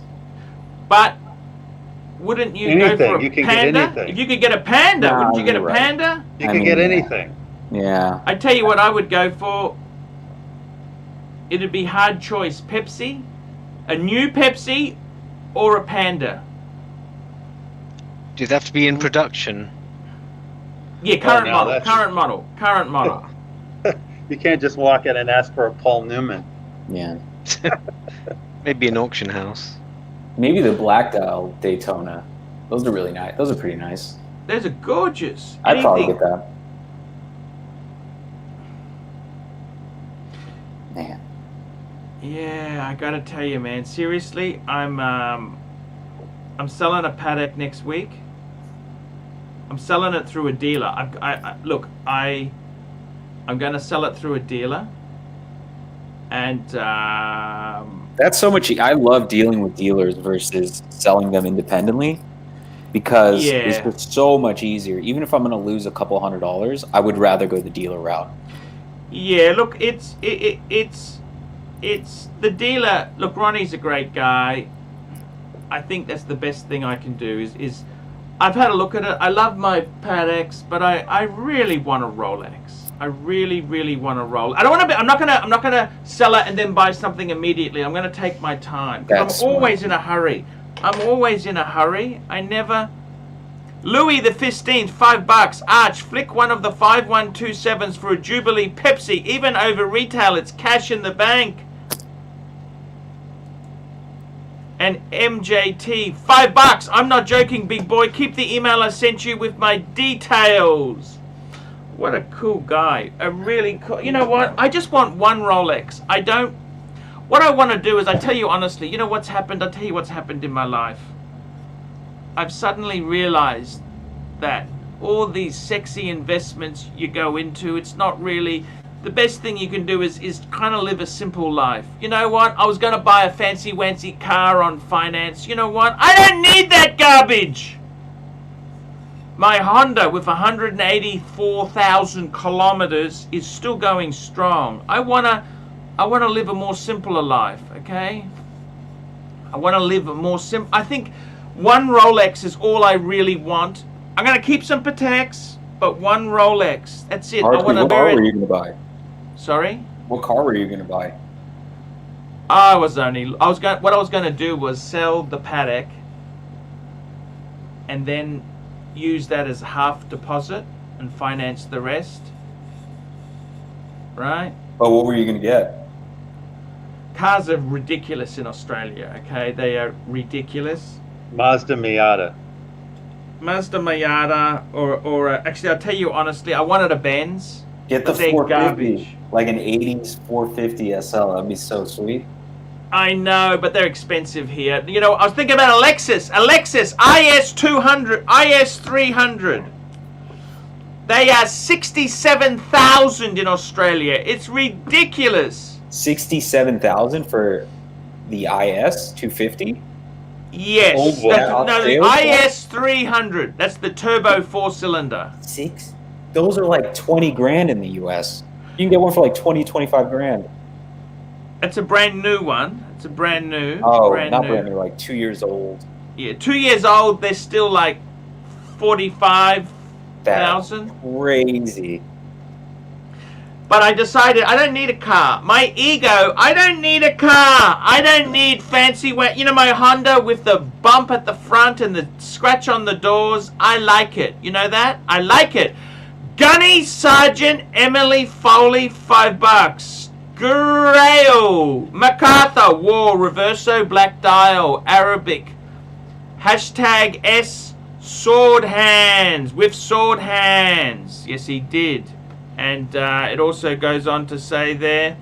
But wouldn't you go for a Panda? If you could get a Panda, wouldn't you get a Panda? You can get anything. Yeah. I tell you what I would go for. It'd be hard choice. Pepsi, a new Pepsi, or a Panda. Does it have to be in production? Yeah, current model. You can't just walk in and ask for a Paul Newman. Yeah. Maybe an auction house. Maybe the Black Dial Daytona. Those are really nice. Those are pretty nice. Those are gorgeous. I'd probably get that. Man. Yeah, I gotta tell you, man. Seriously, I'm selling a Patek next week. I'm selling it through a dealer. I'm gonna sell it through a dealer, and that's so much. I love dealing with dealers versus selling them independently, because it's just so much easier. Even if I'm gonna lose a couple $100, I would rather go the dealer route. Yeah, look, it's the dealer. Look, Ronnie's a great guy. I think that's the best thing I can do is I've had a look at it. I love my Pateks, but I really want a Rolex. I really, really want a Rolex. I don't want to be. I'm not gonna sell it and then buy something immediately. I'm gonna take my time. I'm always in a hurry. I'm always in a hurry. I never. Louis the 15th, $5. Arch, flick one of the 5127s for a Jubilee Pepsi. Even over retail, it's cash in the bank. And MJT, $5. I'm not joking, big boy. Keep the email I sent you with my details. What a cool guy. A really cool. You know what? I just want one Rolex. I don't. What I want to do is, I tell you honestly, you know what's happened? I'll tell you what's happened in my life. I've suddenly realized that all these sexy investments you go into, it's not really. The best thing you can do is kind of live a simple life. You know what? I was going to buy a fancy-wancy car on finance. You know what? I don't need that garbage. My Honda with 184,000 kilometers is still going strong. I wanna live a more simpler life, okay? I want to live a more simple. I think one Rolex is all I really want. I'm going to keep some Pateks, but one Rolex. That's it. What car were you going to buy? Sorry? What car were you going to buy? What I was going to do was sell the Patek and then use that as half deposit and finance the rest. Right? But what were you going to get? Cars are ridiculous in Australia, okay? They are ridiculous. Mazda Miata. or actually, I'll tell you honestly, I wanted a Benz. Get the 450, like an 80s 450 SL. That'd be so sweet. I know, but they're expensive here. You know, I was thinking about a Lexus IS200, IS300. They are 67,000 in Australia. It's ridiculous. 67,000 for the IS250? Yes. Oh, wow. No, the IS300. That's the turbo 4-cylinder. Those are like 20 grand in the US. You can get one for like 20, 25 grand. It's a brand new one. It's a brand new. Oh, not brand new, like 2 years old. Yeah, 2 years old. They're still like 45,000. Crazy. But I decided I don't need a car. My ego, I don't need a car. I don't need fancy, you know, my Honda with the bump at the front and the scratch on the doors. I like it. You know that? I like it. Gunny Sergeant Emily Foley, $5. Grail. MacArthur War Reverso Black Dial Arabic. Hashtag S Sword Hands with sword hands. Yes, he did. And it also goes on to say there,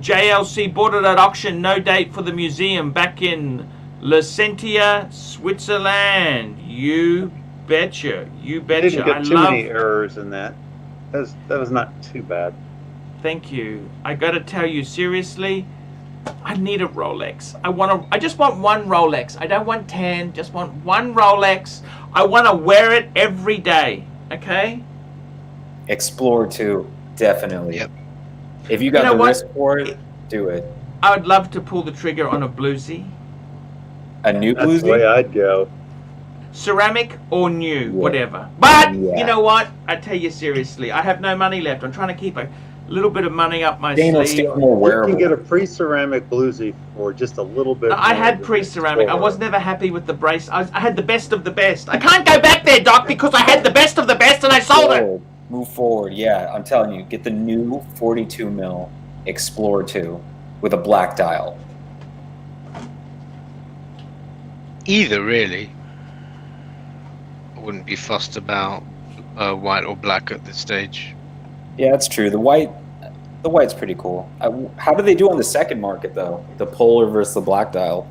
JLC bought it at auction, no date for the museum, back in Lucentia, Switzerland. You betcha. You betcha. You didn't get too many errors in that. That was not too bad. Thank you. I got to tell you, seriously, I need a Rolex. I just want one Rolex. I don't want 10, just want one Rolex. I want to wear it every day. Okay? Explore too, definitely. Yep. If you got the wrist for it, do it. I would love to pull the trigger on a bluesy. A new bluesy? That's the way I'd go. Ceramic or new, whatever. But, you know what? I tell you seriously, I have no money left. I'm trying to keep a little bit of money up my sleeve. You can get a pre-ceramic bluesy for just a little bit. No, I had pre-ceramic. I was never happy with the brace. I had the best of the best. I can't go back there, Doc, because I had the best of the best and I sold it. Move forward. Yeah, I'm telling you, get the new 42 mil Explorer 2 with a black dial. Either, really. I wouldn't be fussed about white or black at this stage. Yeah, that's true. The white's pretty cool. How do they do on the second market though? The polar versus the black dial.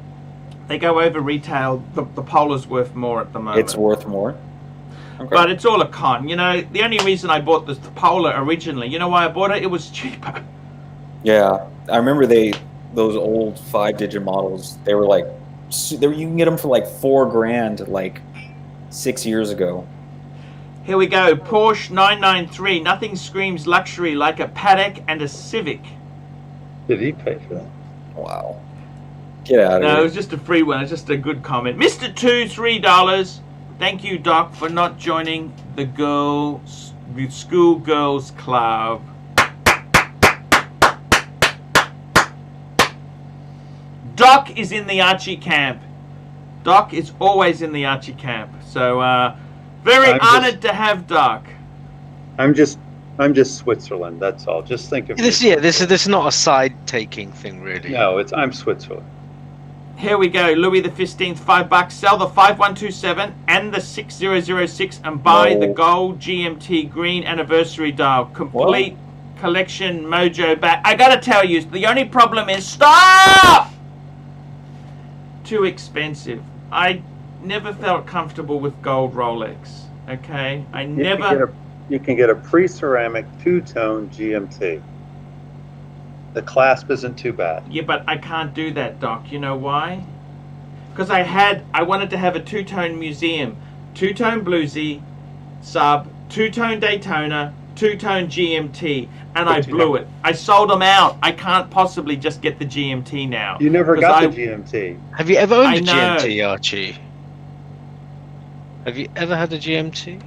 They go over retail. The polar's worth more at the moment. It's worth more. Okay. But it's all a con. You know, the only reason I bought the polar originally, you know why I bought it? It was cheaper. Yeah, I remember those old 5-digit models. They were like, you can get them for like $4 grand like 6 years ago. Here we go. Porsche 993. Nothing screams luxury like a Patek and a Civic. Did he pay for that? Wow. Get out of here. No, it was just a free one. It's just a good comment. Mr. 2, $3. Thank you, Doc, for not joining the school girls club. Doc is in the Archie camp. Doc is always in the Archie camp. So, very honored to have Doc. I'm just Switzerland. That's all. Just think of this. Yeah, this is not a side-taking thing, really. No, I'm Switzerland. Here we go. Louis the 15th, $5. Sell the 5127 and the 6006 and buy the gold GMT green anniversary dial. Complete collection mojo back. I gotta tell you, the only problem is stop. Too expensive. I never felt comfortable with gold Rolex. Okay, You can get a pre-ceramic two-tone GMT. The clasp isn't too bad. Yeah, but I can't do that, Doc. You know why? Because I wanted to have a two-tone museum. Two-tone bluesy, sub, two-tone Daytona, two-tone GMT, and I blew it. I sold them out. I can't possibly just get the GMT now. You never got the GMT. Have you ever owned a GMT, Archie? Have you ever had a GMT?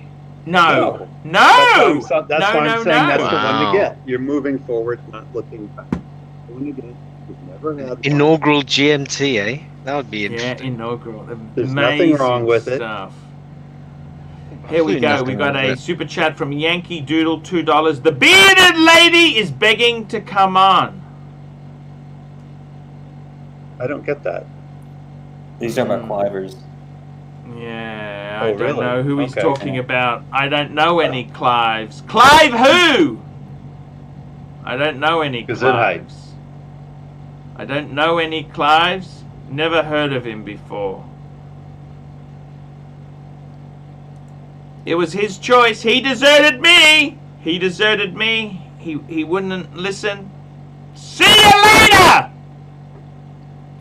No. That's why I'm saying that's the one to get. You're moving forward, not looking back. You've never had inaugural GMT, eh? That would be interesting. Yeah, inaugural. There's nothing wrong with it. Here we go. We got a super chat from Yankee Doodle, $2. The bearded lady is begging to come on. I don't get that. He's talking about Clivers. Yeah, I don't know who he's talking about. I don't know any Clives. Clive who? I don't know any Clives. I don't know any Clives. Never heard of him before. It was his choice. He deserted me. He deserted me. He wouldn't listen. See you later.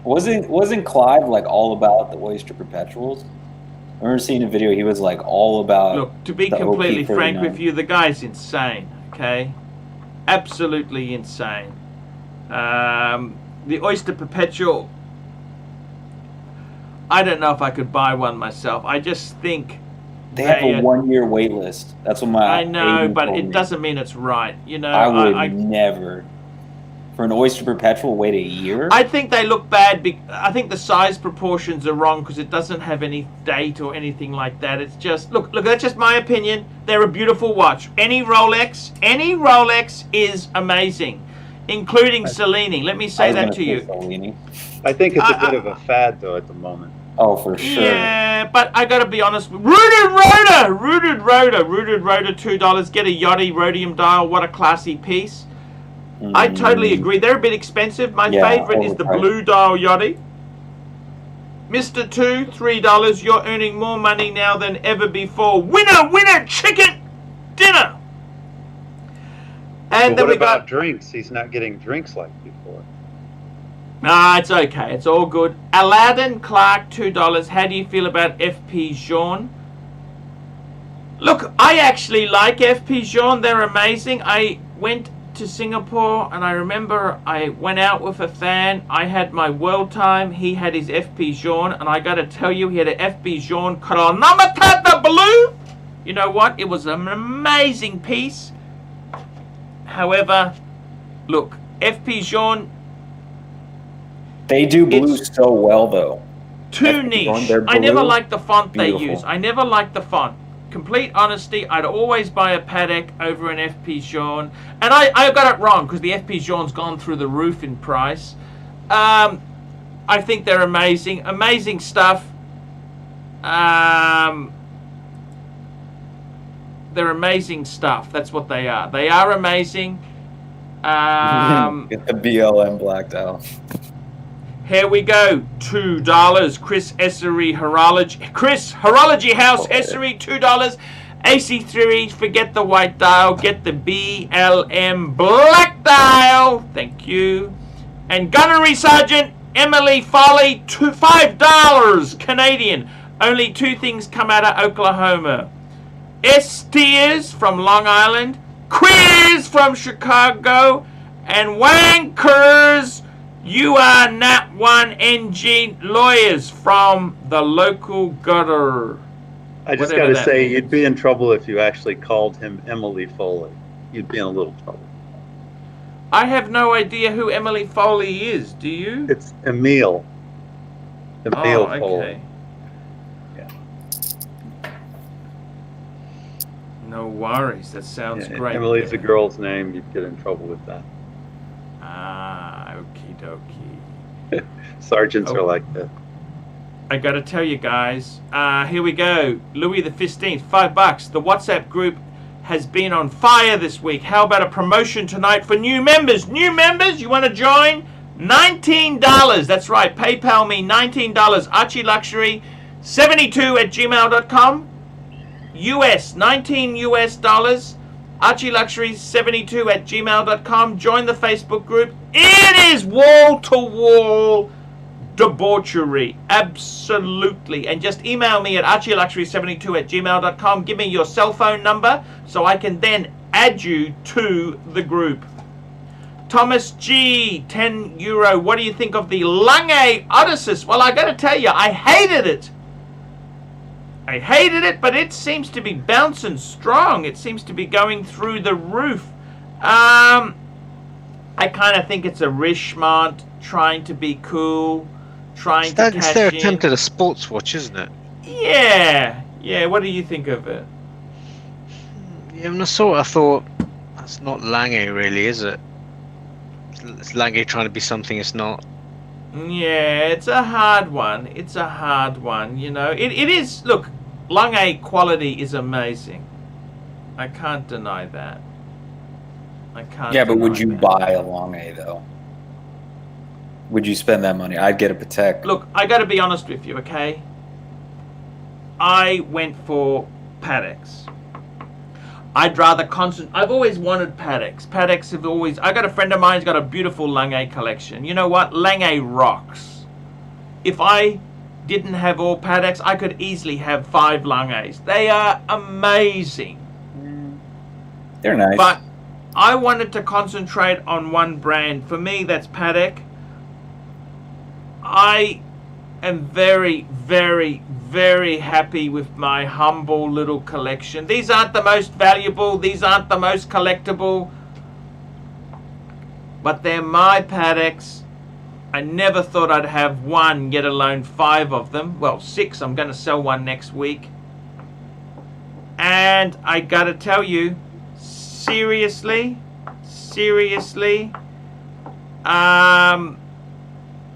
Wasn't Clive like all about the Oyster Perpetuals? I remember seeing a video. He was like all about. Look, to be completely frank with you, the guy's insane. Okay, absolutely insane. The Oyster Perpetual. I don't know if I could buy one myself. I just think they have a 1-year wait list. That's what my. I know, but it doesn't mean it's right. You know, I would never. For an Oyster Perpetual, wait a year? I think they look bad. I think the size proportions are wrong because it doesn't have any date or anything like that. It's just look. That's just my opinion. They're a beautiful watch. Any Rolex is amazing, including Cellini. Let me say that to you. Cellini. I think it's a bit of a fad though at the moment. Oh, for sure. Yeah, but I gotta be honest. Rooted Rotor, $2. Get a Yachty rhodium dial. What a classy piece. I totally agree. They're a bit expensive. My favorite is the blue dial Yachty. Mr. 2, $3. You're earning more money now than ever before. Winner, chicken dinner. And then what about drinks? He's not getting drinks like before. Nah, it's okay. It's all good. Aladdin Clark, $2. How do you feel about FP Jean? Look, I actually like FP Jean. They're amazing. I went to Singapore and I remember I went out with a fan. I had my world time. He had his FP Jean, and I got to tell you, he had an FP Jean chronometer blue. You know what? It was an amazing piece. However, look, FP Jean. They do blue so well, though. Too niche. I never liked the font they use. I never liked the font. Complete honesty, I'd always buy a Patek over an FP Jean. And I got it wrong because the FP Jean's gone through the roof in price. I think they're amazing. Amazing stuff. They're amazing stuff. That's what they are. They are amazing. Get the BLM blacked out. Here we go. $2. Chris Essery Horology. Chris Horology House Essery, $2. AC3, forget the white dial. Get the BLM black dial. Thank you. And Gunnery Sergeant Emily Foley, $5 Canadian. Only 2 things come out of Oklahoma. S-Tears from Long Island. Quiz from Chicago. And Wankers You are Nat 1 NG lawyers from the local gutter. I just got to say, you'd be in trouble if you actually called him Emily Foley. You'd be in a little trouble. I have no idea who Emily Foley is. Do you? It's Emile. Emile okay. Foley. Yeah. No worries. That sounds great. Emily's a girl's name. You'd get in trouble with that. Ah, okie dokie. Sergeants are like that. I gotta tell you guys, here we go. Louis the 15th, $5. The WhatsApp group has been on fire this week. How about a promotion tonight for new members? New members, you want to join? $19. That's right. PayPal me $19. ArchieLuxury 72@gmail.com. US 19 US dollars. ArchieLuxury 72@gmail.com. Join the Facebook group. It is wall to wall debauchery, absolutely. And just email me at archieluxury72@gmail.com. Give me your cell phone number so I can then add you to the group. Thomas G, €10. What do you think of the Lange Odysseus? Well, I got to tell you, I hated it. I hated it, but it seems to be bouncing strong. It seems to be going through the roof. I kind of think it's a Richemont trying to be cool. Trying to cash in. It's their attempt at a sports watch, isn't it? Yeah. What do you think of it? Yeah, when I saw it, I thought, that's not Lange, really, is it? It's Lange trying to be something it's not. Yeah, it's a hard one. It's a hard one, you know. It is, look, Lange quality is amazing. I can't deny that. Yeah, but would you buy a Lange, though? Would you spend that money? I'd get a Patek. Look, I got to be honest with you, okay? I went for Pateks. I'd rather I've always wanted Pateks. Pateks have always... I got a friend of mine who's got a beautiful Lange collection. You know what? Lange rocks. If I didn't have all Pateks, I could easily have 5 Langes. They are amazing. They're nice. But I wanted to concentrate on one brand. For me, that's Patek. I am very, very, very happy with my humble little collection. These aren't the most valuable. These aren't the most collectible. But they're my Pateks. I never thought I'd have one, let alone 5 of them. Well, 6. I'm going to sell one next week. And I got to tell you, seriously,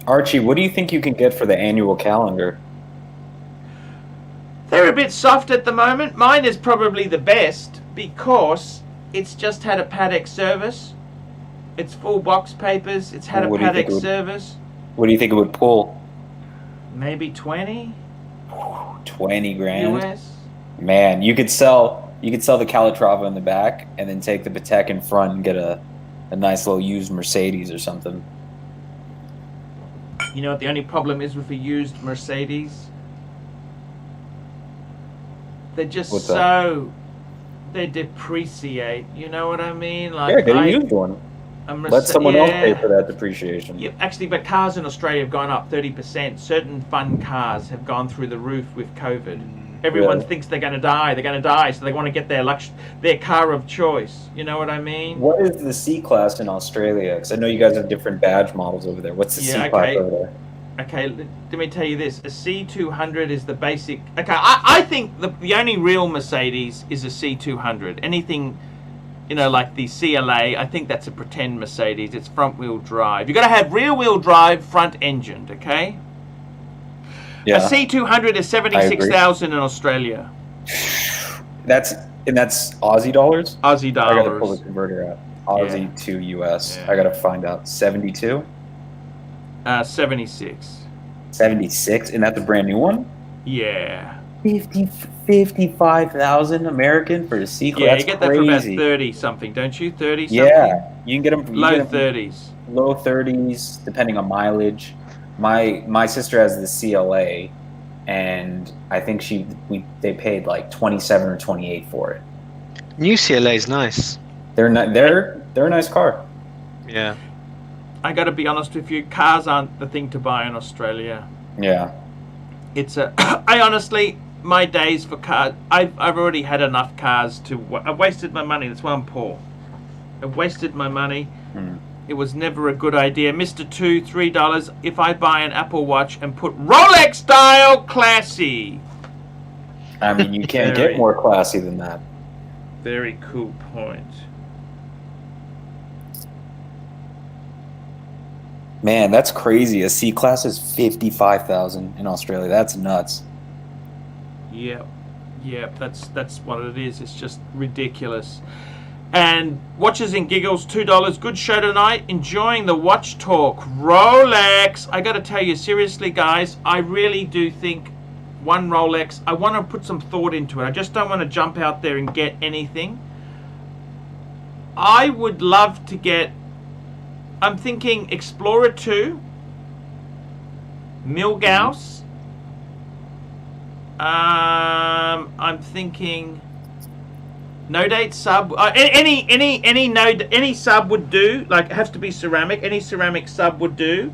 Archie, what do you think you can get for the annual calendar? They're a bit soft at the moment. Mine is probably the best because it's just had a Patek service. It's full box papers. It's had a Patek service. What do you think it would pull? Maybe 20. 20 grand. US. Man, you could sell the Calatrava in the back and then take the Patek in front and get a nice little used Mercedes or something. You know what the only problem is with a used Mercedes? They're just they depreciate. You know what I mean? Like, yeah, get a used one. Let someone else pay for that depreciation. Yeah, actually, but cars in Australia have gone up 30%. Certain fun cars have gone through the roof with COVID. Everyone thinks they're going to die. They're going to die, so they want to get their car of choice. You know what I mean? What is the C-Class in Australia? Because I know you guys have different badge models over there. What's the C-Class over there? Okay, let me tell you this. A C200 is the basic... Okay, I think the only real Mercedes is a C200. Anything, you know, like the CLA, I think that's a pretend Mercedes. It's front-wheel drive. You've got to have rear-wheel drive, front-engined, okay? Yeah. A C200 is 76,000 in Australia. That's Aussie dollars? Aussie dollars. I got to pull the converter out. Aussie to US. Yeah. I got to find out. 72? 76. 76? And that's a brand new one? Yeah. 55,000 American for a C-Class? Yeah, you get that for about 30 something, don't you? 30 something? Yeah. You can get them... Low 30s. Low 30s, depending on mileage. My sister has the CLA, and I think they paid like 27 or 28 for it. New CLA is nice. They're a nice car. Yeah. I got to be honest with you, cars aren't the thing to buy in Australia. Yeah. I honestly, my days for cars, I've already had enough cars I've wasted my money. That's why I'm poor. I've wasted my money. It was never a good idea. Mr. $2, $3 if I buy an Apple Watch and put Rolex style classy. I mean, you can't get more classy than that. Very cool point. Man, that's crazy. A C-Class is 55,000 in Australia. That's nuts. Yep. That's what it is. It's just ridiculous. And Watches and Giggles, $2. Good show tonight. Enjoying the watch talk. Rolex. I got to tell you, seriously, guys, I really do think one Rolex, I want to put some thought into it. I just don't want to jump out there and get anything. I would love to get, I'm thinking Explorer 2, Milgauss. I'm thinking no date sub. Any sub would do. Like, it has to be ceramic. Any ceramic sub would do.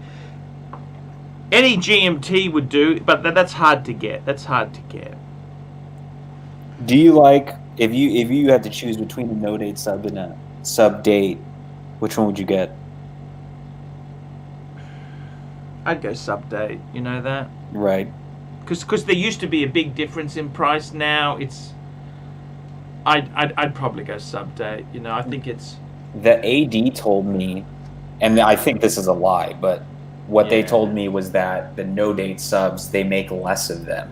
Any GMT would do, but that's hard to get. Do you like, if you had to choose between a no date sub and a sub date, which one would you get? I'd go sub date. You know that? Right. Because there used to be a big difference in price. Now it's. I'd probably go sub date. You know, I think it's. The AD told me, and I think this is a lie, but what they told me was that the no date subs, they make less of them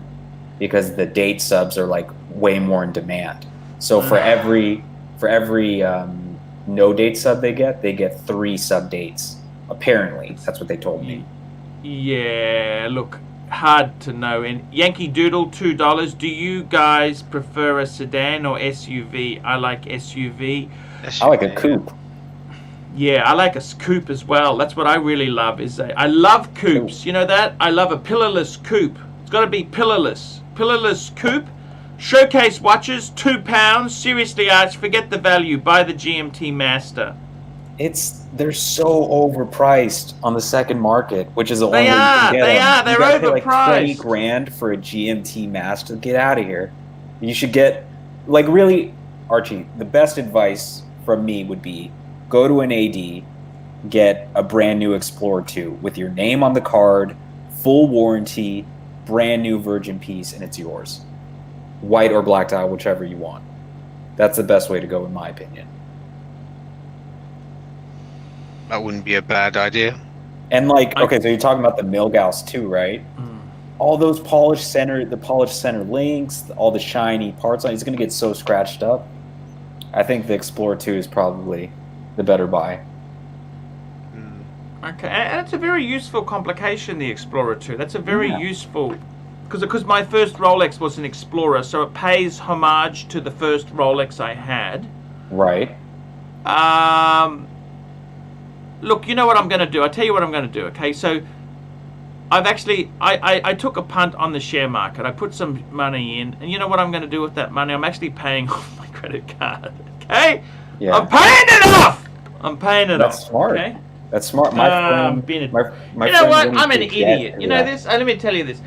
because the date subs are like way more in demand. So for every no date sub they get 3 sub dates. Apparently, that's what they told me. Yeah, look, hard to know. And Yankee Doodle, $2. Do you guys prefer a sedan or SUV? I like SUV. I like a coupe. Yeah, I like a coupe as well. That's what I really love. I love coupes. You know that? I love a pillarless coupe. It's got to be pillarless. Pillarless coupe. Showcase watches, £2. Seriously, Arch, forget the value. Buy the GMT Master. They're so overpriced on the second market, which is the only way you can get them. They're overpriced. Pay like 20 grand for a GMT Master. Get out of here. You should get, like, really, Archie, the best advice from me would be go to an AD, get a brand new Explorer 2 with your name on the card, full warranty, brand new virgin piece, and it's yours. White or black dial, whichever you want. That's the best way to go, in my opinion. That wouldn't be a bad idea. And like, okay, so you're talking about the Milgauss too, right? All those the polished center links, all the shiny parts on it's going to get so scratched up. I think the Explorer 2 is probably the better buy. Okay, and it's a very useful complication, the Explorer 2. That's a very useful, because my first Rolex was an Explorer, so it pays homage to the first Rolex I had. Right. Look, you know what I'm going to do? I'll tell you what I'm going to do, okay? So I've actually, I took a punt on the share market. I put some money in, and you know what I'm going to do with that money? I'm actually paying off my credit card, okay? Yeah. I'm paying it off! That's smart. Okay? That's smart. My friend, my you know what? friend I'm an idiot. You know Yeah. this? Let me tell you this.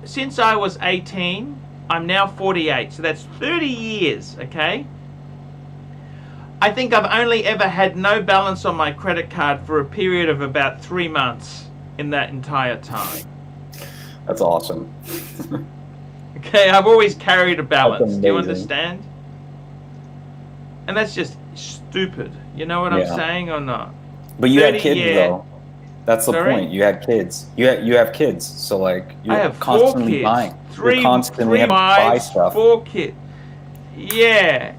Since I was 18, I'm now 48, so that's 30 years, okay? I think I've only ever had no balance on my credit card for a period of about 3 months in that entire time. That's awesome. Okay, I've always carried a balance. That's Do you amazing. understand? And that's just stupid. You know what I'm saying or not? But you had 30 kids, years. though. That's the Sorry? point. You had kids. You have kids, so like you're I have 4 constantly kids. buying. Three You're constantly having to buy wives, stuff. 4 kids. Yeah.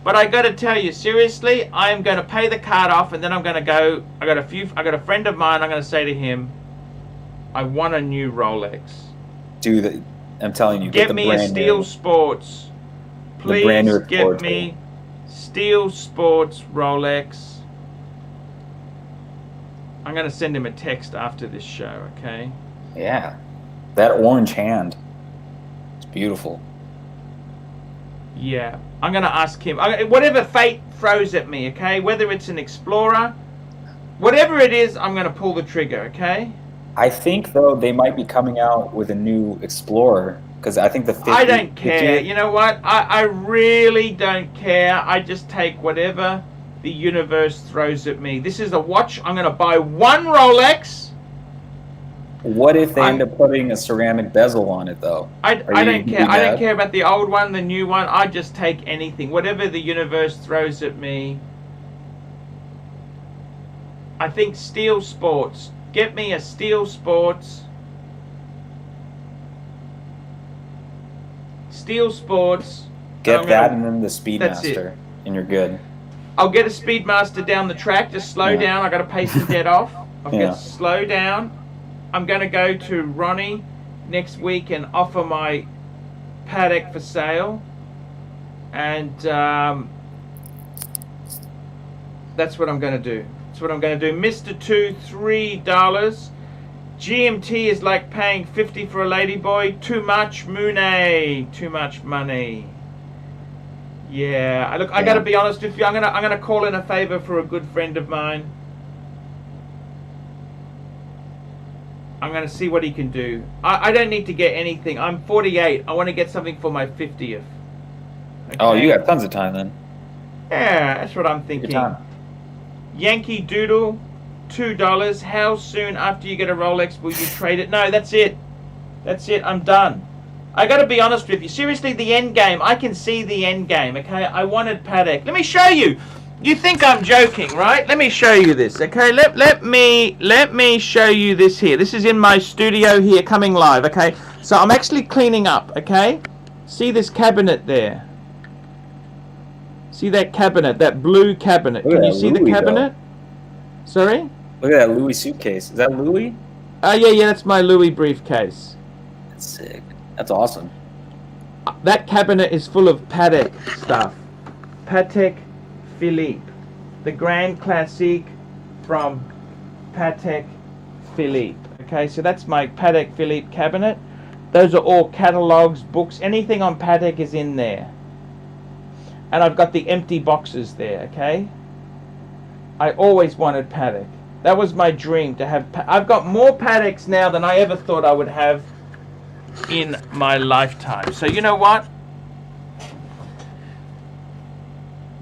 But I got to tell you, seriously, I am going to pay the card off, and then I'm going to go. I got a friend of mine. I'm going to say to him, I want a new Rolex. Dude, I'm telling you, Get the me a brand Steel new. Sports. Please brand new get Explorer me Steel Sports Rolex. I'm going to send him a text after this show, okay? Yeah, that orange hand. It's beautiful. Yeah, I'm going to ask him. Whatever fate throws at me, okay? Whether it's an Explorer, whatever it is, I'm going to pull the trigger, okay? I think, though, they might be coming out with a new Explorer, because I think the 50... I don't care. You know what? I really don't care. I just take whatever the universe throws at me. This is a watch. I'm going to buy one Rolex. What if they end up putting a ceramic bezel on it, though? I don't care. I don't care about the old one, the new one. I just take anything. Whatever the universe throws at me. I think Steel Sports. Get me a Steel Sports. Steel Sports. Get that and then the Speedmaster, and you're good. I'll get a Speedmaster down the track. Just slow down. I got to pace the dead off. I'll get slow down. I'm going to go to Ronnie next week and offer my Patek for sale. And that's what I'm going to do. That's what I'm going to do. Mr. Two, $3. GMT is like paying $50 for a ladyboy. Too much money. Too much money. Yeah. Look, I got to be honest with you. I'm gonna call in a favor for a good friend of mine. I'm going to see what he can do. I don't need to get anything. I'm 48. I want to get something for my 50th. Okay? Oh, you got tons of time then. Yeah, that's what I'm thinking. Yankee Doodle, $2. How soon after you get a Rolex will you trade it? No, that's it. That's it. I'm done. I got to be honest with you. Seriously, the end game. I can see the end game, okay? I wanted Patek. Let me show you. You think I'm joking, right? Let me show you this, okay? Let me show you this here. This is in my studio here, coming live, okay? So I'm actually cleaning up, okay? See this cabinet there? See that cabinet, that blue cabinet? Can you see the cabinet? Sorry? Look at that Louis suitcase. Is that Louis? Yeah, that's my Louis briefcase. That's sick. That's awesome. That cabinet is full of Patek stuff. Patek Philippe, the Grand Classique from Patek Philippe. Okay, so that's my Patek Philippe cabinet. Those are all catalogs, books, anything on Patek is in there. And I've got the empty boxes there, okay? I always wanted Patek. That was my dream to have. I've got more Pateks now than I ever thought I would have in my lifetime. So you know what?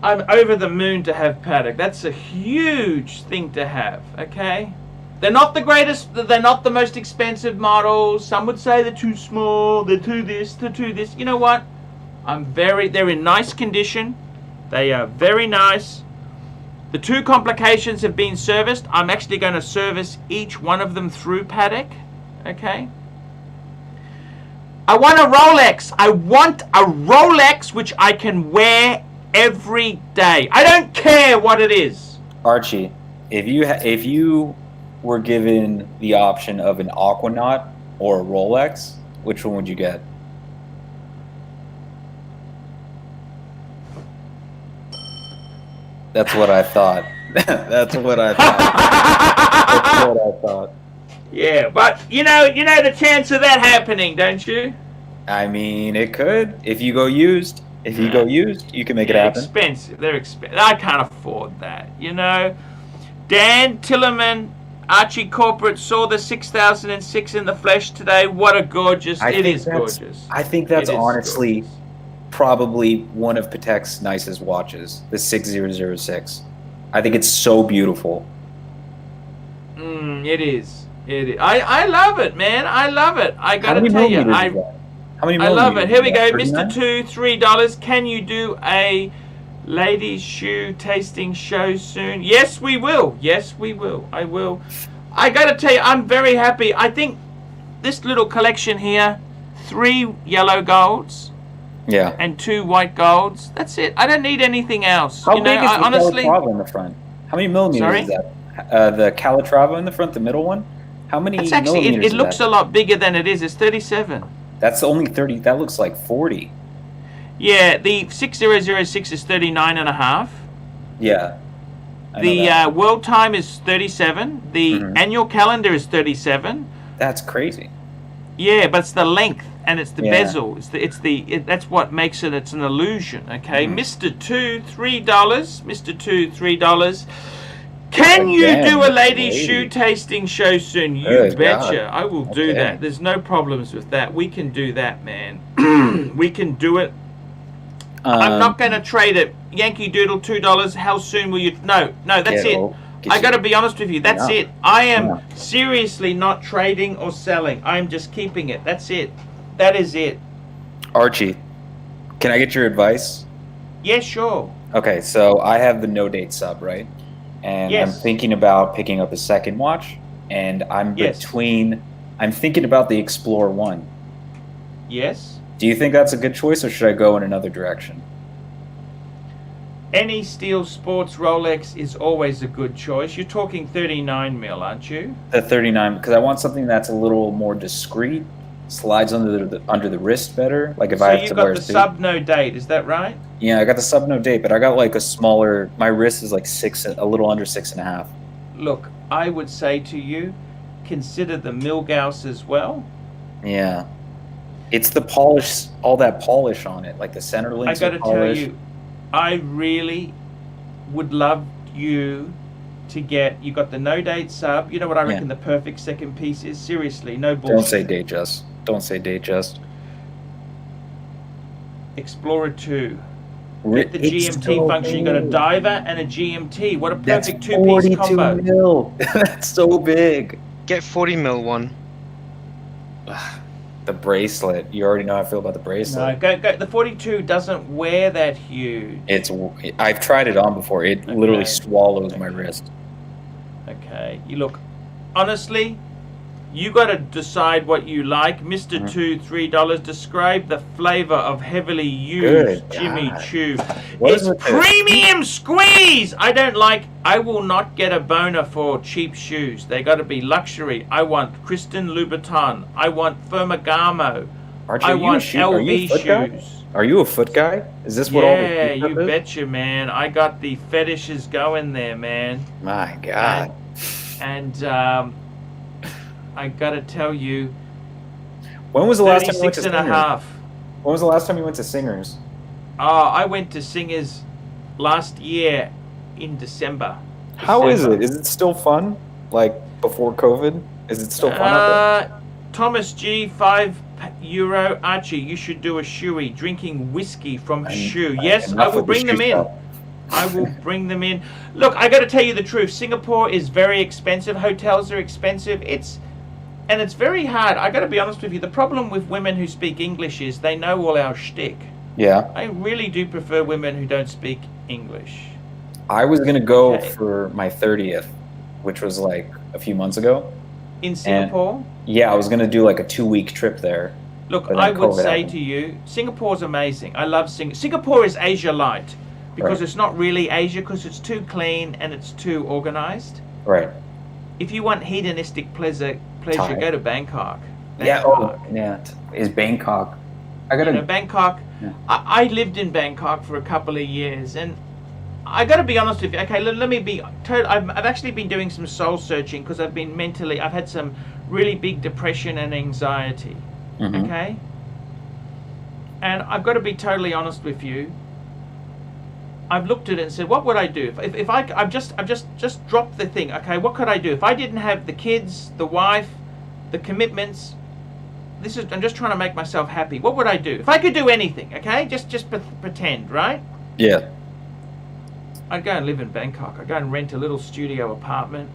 I'm over the moon to have Patek. That's a huge thing to have, okay? They're not the greatest, they're not the most expensive models. Some would say they're too small, they're too this, they're too this. You know what? They're in nice condition. They are very nice. The two complications have been serviced. I'm actually going to service each one of them through Patek, okay? I want a Rolex. I want a Rolex which I can wear every day. I don't care what it is. Archie, if you were given the option of an Aquanaut or a Rolex, which one would you get? That's what I thought. That's what I thought. That's what I thought. Yeah, but you know the chance of that happening, don't you? I mean, it could. If you go used. If you go used, you can make it happen. Expensive. They're expensive. I can't afford that, you know. Dan Tillerman, Archie Corporate, saw the 6006 in the flesh today. What a gorgeous. It is gorgeous. I think that's honestly probably one of Patek's nicest watches, the 6006. I think it's so beautiful. It is. It is. I love it, man. I love it. I gotta tell you, How many I love it. Here we go. 39? Mr. Two, $3. Can you do a ladies' shoe tasting show soon? Yes, we will. Yes, we will. I will. I gotta tell you, I'm very happy. I think this little collection here, 3 yellow golds. Yeah. And 2 white golds. That's it. I don't need anything else. How big is the Calatrava in the front? How many millimeters is that? The Calatrava in the front, the middle one? How many millimeters it looks a lot bigger than it is. It's 37. That's only 30. That looks like 40. Yeah, the 6006 is 39.5. Yeah. The world time is 37. The annual calendar is 37. That's crazy. Yeah, but it's the length and it's the bezel. That's what makes it. It's an illusion. Okay, Mr. Two, $3. Mr. Two, $3. Can you Again, do a lady lady. shoe tasting show soon? You Good betcha. God. I will do Okay. that. There's no problems with that. We can do that, man. We can do it. I'm not going to trade it. Yankee Doodle, $2. How soon will you? No, that's it. I got to be honest with you. That's it. I am seriously not trading or selling. I'm just keeping it. That's it. That is it. Archie, can I get your advice? Yeah, sure. Okay, so I have the no date sub, right? And Yes. I'm thinking about picking up a second watch, and I'm thinking about the Explorer 1. Yes. Do you think that's a good choice, or should I go in another direction? Any Steel Sports Rolex is always a good choice. You're talking 39 mil, aren't you? The 39, because I want something that's a little more discreet, slides under the wrist better. Like if I have to wear So you got the sub no date, is that right? Yeah, I got the sub no date, but I got like a smaller. My wrist is like a little under 6.5. Look, I would say to you, consider the Milgauss as well. Yeah, it's the polish, all that polish on it, like the center links. I got to tell you, I really would love you to get. You got the no date sub. You know what I reckon the perfect second piece is? Seriously, no bullshit. Don't say Datejust. Don't say Datejust. Explorer 2. Get the GMT function. You got a diver and a GMT. What a perfect two-piece combo. Mil. That's so big. Get 40 mil one. The bracelet. You already know how I feel about the bracelet. No, go. The 42 doesn't wear that huge. I've tried it on before. It literally swallows my wrist. Okay. You look, honestly, you got to decide what you like. Mr. Two, $3. Describe the flavor of heavily used Jimmy Choo. It's premium squeeze. I will not get a boner for cheap shoes. They got to be luxury. I want Kristen Louboutin. I want Ferragamo. Archie, I want LV shoes. Are you a foot guy? Is this what all the Yeah, stuff you is? betcha, man. I got the fetishes going there, man. My God. And I gotta tell you, When was the last time you went to 36 and a Singers? half. When was the last time you went to Singers? I went to Singers last year in December. How is it? Is it still fun? Like before COVID? Is it still fun out there? Thomas G, €5. Archie, you should do a shoey, drinking whiskey from shoe. Yes, I will bring them in. I will bring them in. Look, I got to tell you the truth. Singapore is very expensive. Hotels are expensive. It's very hard. I got to be honest with you. The problem with women who speak English is they know all our shtick. Yeah. I really do prefer women who don't speak English. I was going to go for my 30th, which was like a few months ago. In Singapore? Yeah, I was going to do like a 2-week trip there. Look, I would say to you, Singapore's amazing. I love Singapore. Singapore is Asia light because it's not really Asia because it's too clean and it's too organized. Right. If you want hedonistic pleasure, go to Bangkok. Is Bangkok. I got to Bangkok. Yeah. I lived in Bangkok for a couple of years, and I got to be honest with you. Okay, let me be. I've actually been doing some soul searching because I've had some really big depression and anxiety. Mm-hmm. Okay, and I've got to be totally honest with you. I've looked at it and said, what would I do if I've just dropped the thing? Okay, what could I do if I didn't have the kids, the wife, the commitments? I'm just trying to make myself happy. What would I do if I could do anything? Okay, just pretend, right? Yeah. I'd go and live in Bangkok. I'd go and rent a little studio apartment.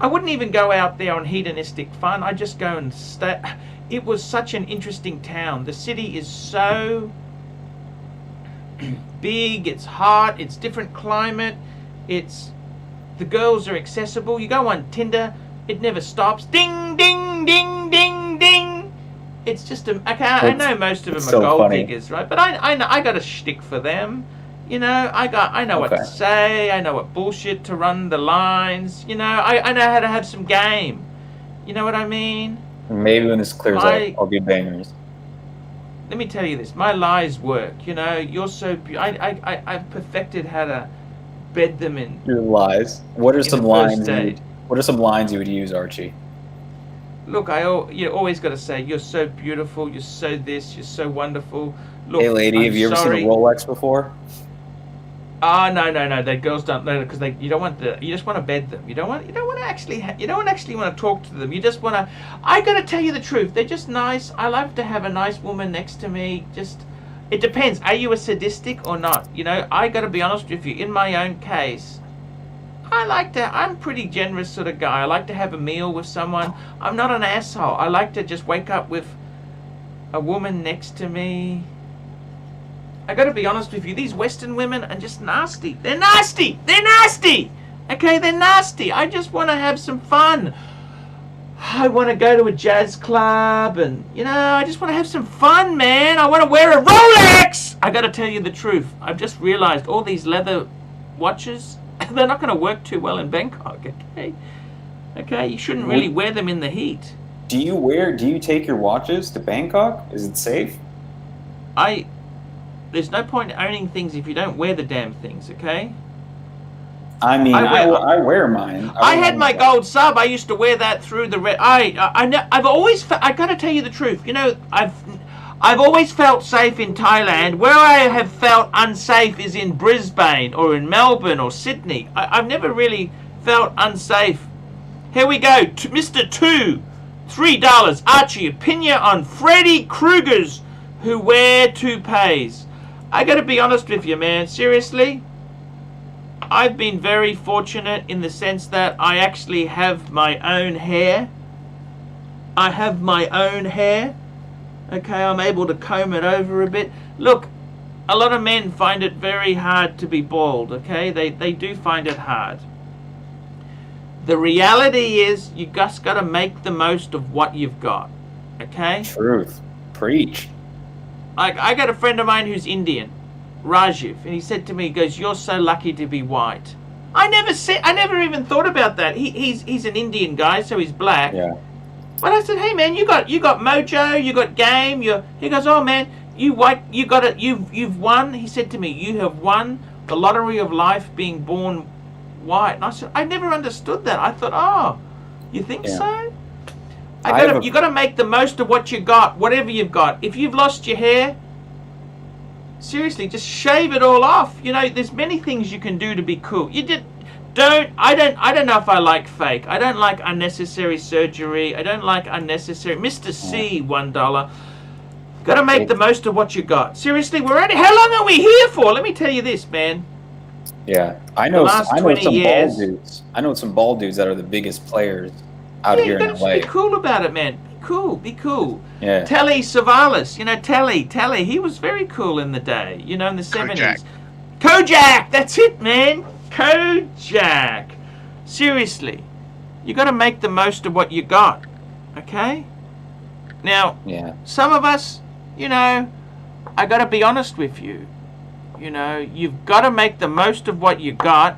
I wouldn't even go out there on hedonistic fun. I'd just go and stay. It was such an interesting town. The city is so big, it's hot, it's different climate, the girls are accessible. You go on Tinder, it never stops. Ding, ding, ding, ding, ding. It's just I know most of them are gold diggers, right? But I got a shtick for them. You know, I know what to say. I know what bullshit to run the lines. You know, I know how to have some game. You know what I mean? Maybe when this clears up, I'll do bangers. Let me tell you this. My lies work. You know, you're so... I've perfected how to bed them in. Your lies. What are some lines? What are some lines you would use, Archie? Look, you always got to say, you're so beautiful, you're so this, you're so wonderful. Look, hey, lady, have you ever seen a Rolex before? Oh no, the girls don't know because you don't want you just want to bed them. You don't want to actually want to talk to them. You just want to. I gotta tell you the truth. They're just nice. I love to have a nice woman next to me. Just it depends. Are you a sadistic or not? You know, I gotta be honest with you. In my own case, I'm pretty generous sort of guy. I like to have a meal with someone. I'm not an asshole. I like to just wake up with a woman next to me. I gotta be honest with you, these Western women are just nasty. They're nasty! They're nasty! Okay, they're nasty. I just want to have some fun. I want to go to a jazz club and, you know, I just want to have some fun, man. I want to wear a Rolex! I gotta tell you the truth. I've just realized all these leather watches, they're not gonna work too well in Bangkok, okay? Okay, you shouldn't really wear them in the heat. Do you take your watches to Bangkok? Is it safe? There's no point in owning things if you don't wear the damn things, okay? I mean, I wear mine. I had my gold sub. I used to wear that through the red. I've always. I gotta tell you the truth. You know, I've always felt safe in Thailand. Where I have felt unsafe is in Brisbane or in Melbourne or Sydney. I've never really felt unsafe. Here we go, Mr. $3. Archie, opinion on Freddy Krueger's who wear toupees. I gotta be honest with you, man. Seriously, I've been very fortunate in the sense that I actually have my own hair. I have my own hair. Okay, I'm able to comb it over a bit. Look, a lot of men find it very hard to be bald, okay? They do find it hard. The reality is you just gotta make the most of what you've got, okay? Truth. Preach. I got a friend of mine who's Indian, Rajiv, and he said to me, he goes, "You're so lucky to be white." I never even thought about that. He's an Indian guy, so he's black. Yeah. But I said, "Hey man, you got mojo, you got game." He goes, "Oh man, you've won." He said to me, "You have won the lottery of life being born white." And I said, I never understood that. I thought, "Oh, you think so?" You got to make the most of what you got, whatever you've got. If you've lost your hair, seriously, just shave it all off. You know, there's many things you can do to be cool. I don't know if I like fake. I don't like unnecessary surgery. I don't like unnecessary. Mr. C, $1. Got to make the most of what you got. Seriously, how long are we here for? Let me tell you this, man. Yeah, I know some bald dudes that are the biggest players out here in LA. Be cool about it, man. Be cool. Yeah. Telly Savalas, you know, Telly, he was very cool in the day, you know, in the 70s. Kojak, that's it, man. Kojak. Seriously, you got to make the most of what you got, okay? Now, some of us, you know, I got to be honest with you. You know, you've got to make the most of what you got.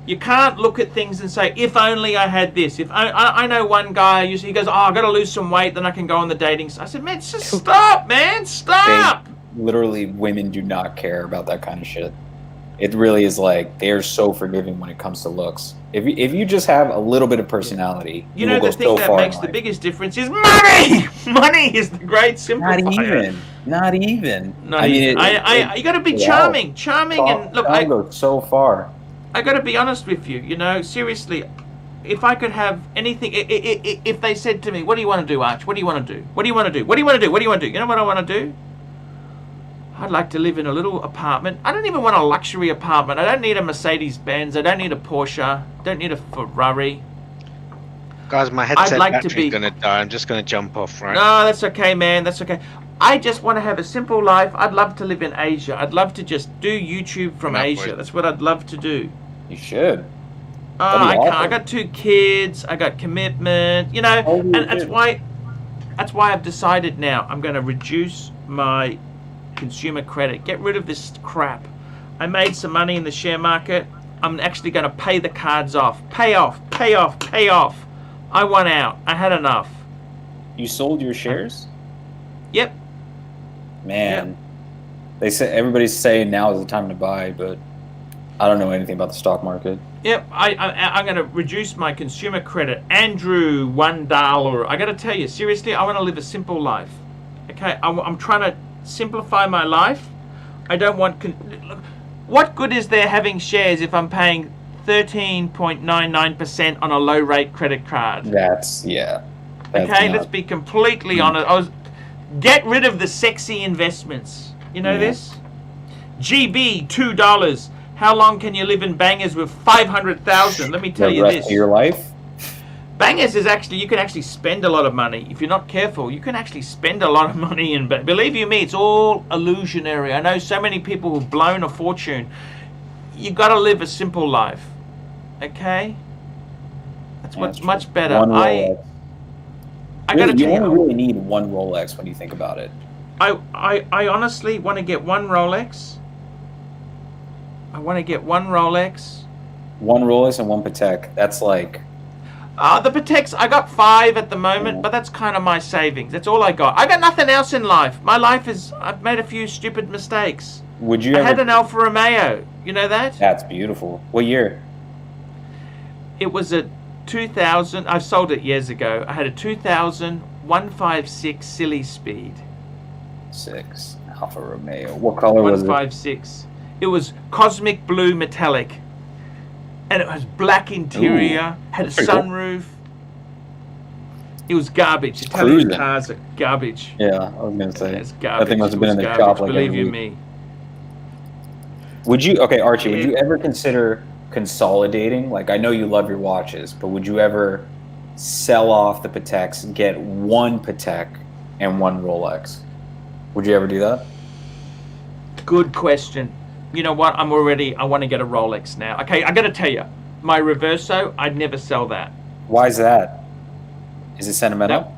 You can't look at things and say, if only I had this. I know one guy, he goes, "Oh, I've got to lose some weight, then I can go on the dating." I said, "Man, just stop, man, stop." Literally, women do not care about that kind of shit. It really is like, they're so forgiving when it comes to looks. If you just have a little bit of personality, you know, the thing that makes the biggest difference is money. Money is the great simplifier. Not even. I mean, you got to be charming, and look, I go so far. I got to be honest with you, you know, seriously, if I could have anything, if they said to me, "What do you want to do, Arch? What do you want to do? What do you want to do? What do you want to do? What do you want to do?" You know what I want to do? I'd like to live in a little apartment. I don't even want a luxury apartment. I don't need a Mercedes-Benz. I don't need a Porsche. I don't need a Ferrari. Guys, my headset battery's going to die. I'm just going to jump off, right? No, that's okay, man. That's okay. I just want to have a simple life. I'd love to live in Asia. I'd love to just do YouTube from Asia. That's what I'd love to do. You should. I can't. I got 2 kids. I got commitment. You know, and that's why I've decided now I'm going to reduce my consumer credit. Get rid of this crap. I made some money in the share market. I'm actually going to pay the cards off. Pay off. I won out. I had enough. You sold your shares? Yep. Man, they say everybody's saying now is the time to buy, but I don't know anything about the stock market. Yep, I'm going to reduce my consumer credit. Andrew, $1. I got to tell you, seriously, I want to live a simple life. Okay, I'm trying to simplify my life. I don't want. Look, What good is there having shares if I'm paying 13.99% on a low rate credit card? That's okay, let's be completely honest. Get rid of the sexy investments. You know this? GB, $2. How long can you live in Bangers with 500,000? Let me tell you this. The rest of your life? Bangers is actually, you can actually spend a lot of money. If you're not careful, you can actually spend a lot of money in Bangers. Believe you me, it's all illusionary. I know so many people who've blown a fortune. You got to live a simple life. Okay? That's what's much better. I got to tell you. You only really need one Rolex when you think about it. I honestly want to get one Rolex. I want to get one Rolex. One Rolex and one Patek. That's like... the Pateks, I got 5 at the moment, but that's kind of my savings. That's all I got. I got nothing else in life. My life is... I've made a few stupid mistakes. Would you I had an Alfa Romeo. You know that? That's beautiful. What year? It was a 2000... I sold it years ago. I had a 2000 156 Silly Speed. 6 Alfa Romeo. What color was it? 156. It was cosmic blue metallic. And it was black interior. Had a sunroof. Cool. It was garbage. Italian cars are garbage. Yeah, I was going to say. It's garbage. That thing must have been in the shop like believe you me. Would you... Okay, Archie, would you ever consider consolidating? Like, I know you love your watches, but would you ever sell off the Pateks and get one Patek and one Rolex? Would you ever do that? Good question. You know what? I want to get a Rolex now. Okay, I got to tell you, my Reverso, I'd never sell that. Why is that? Is it sentimental?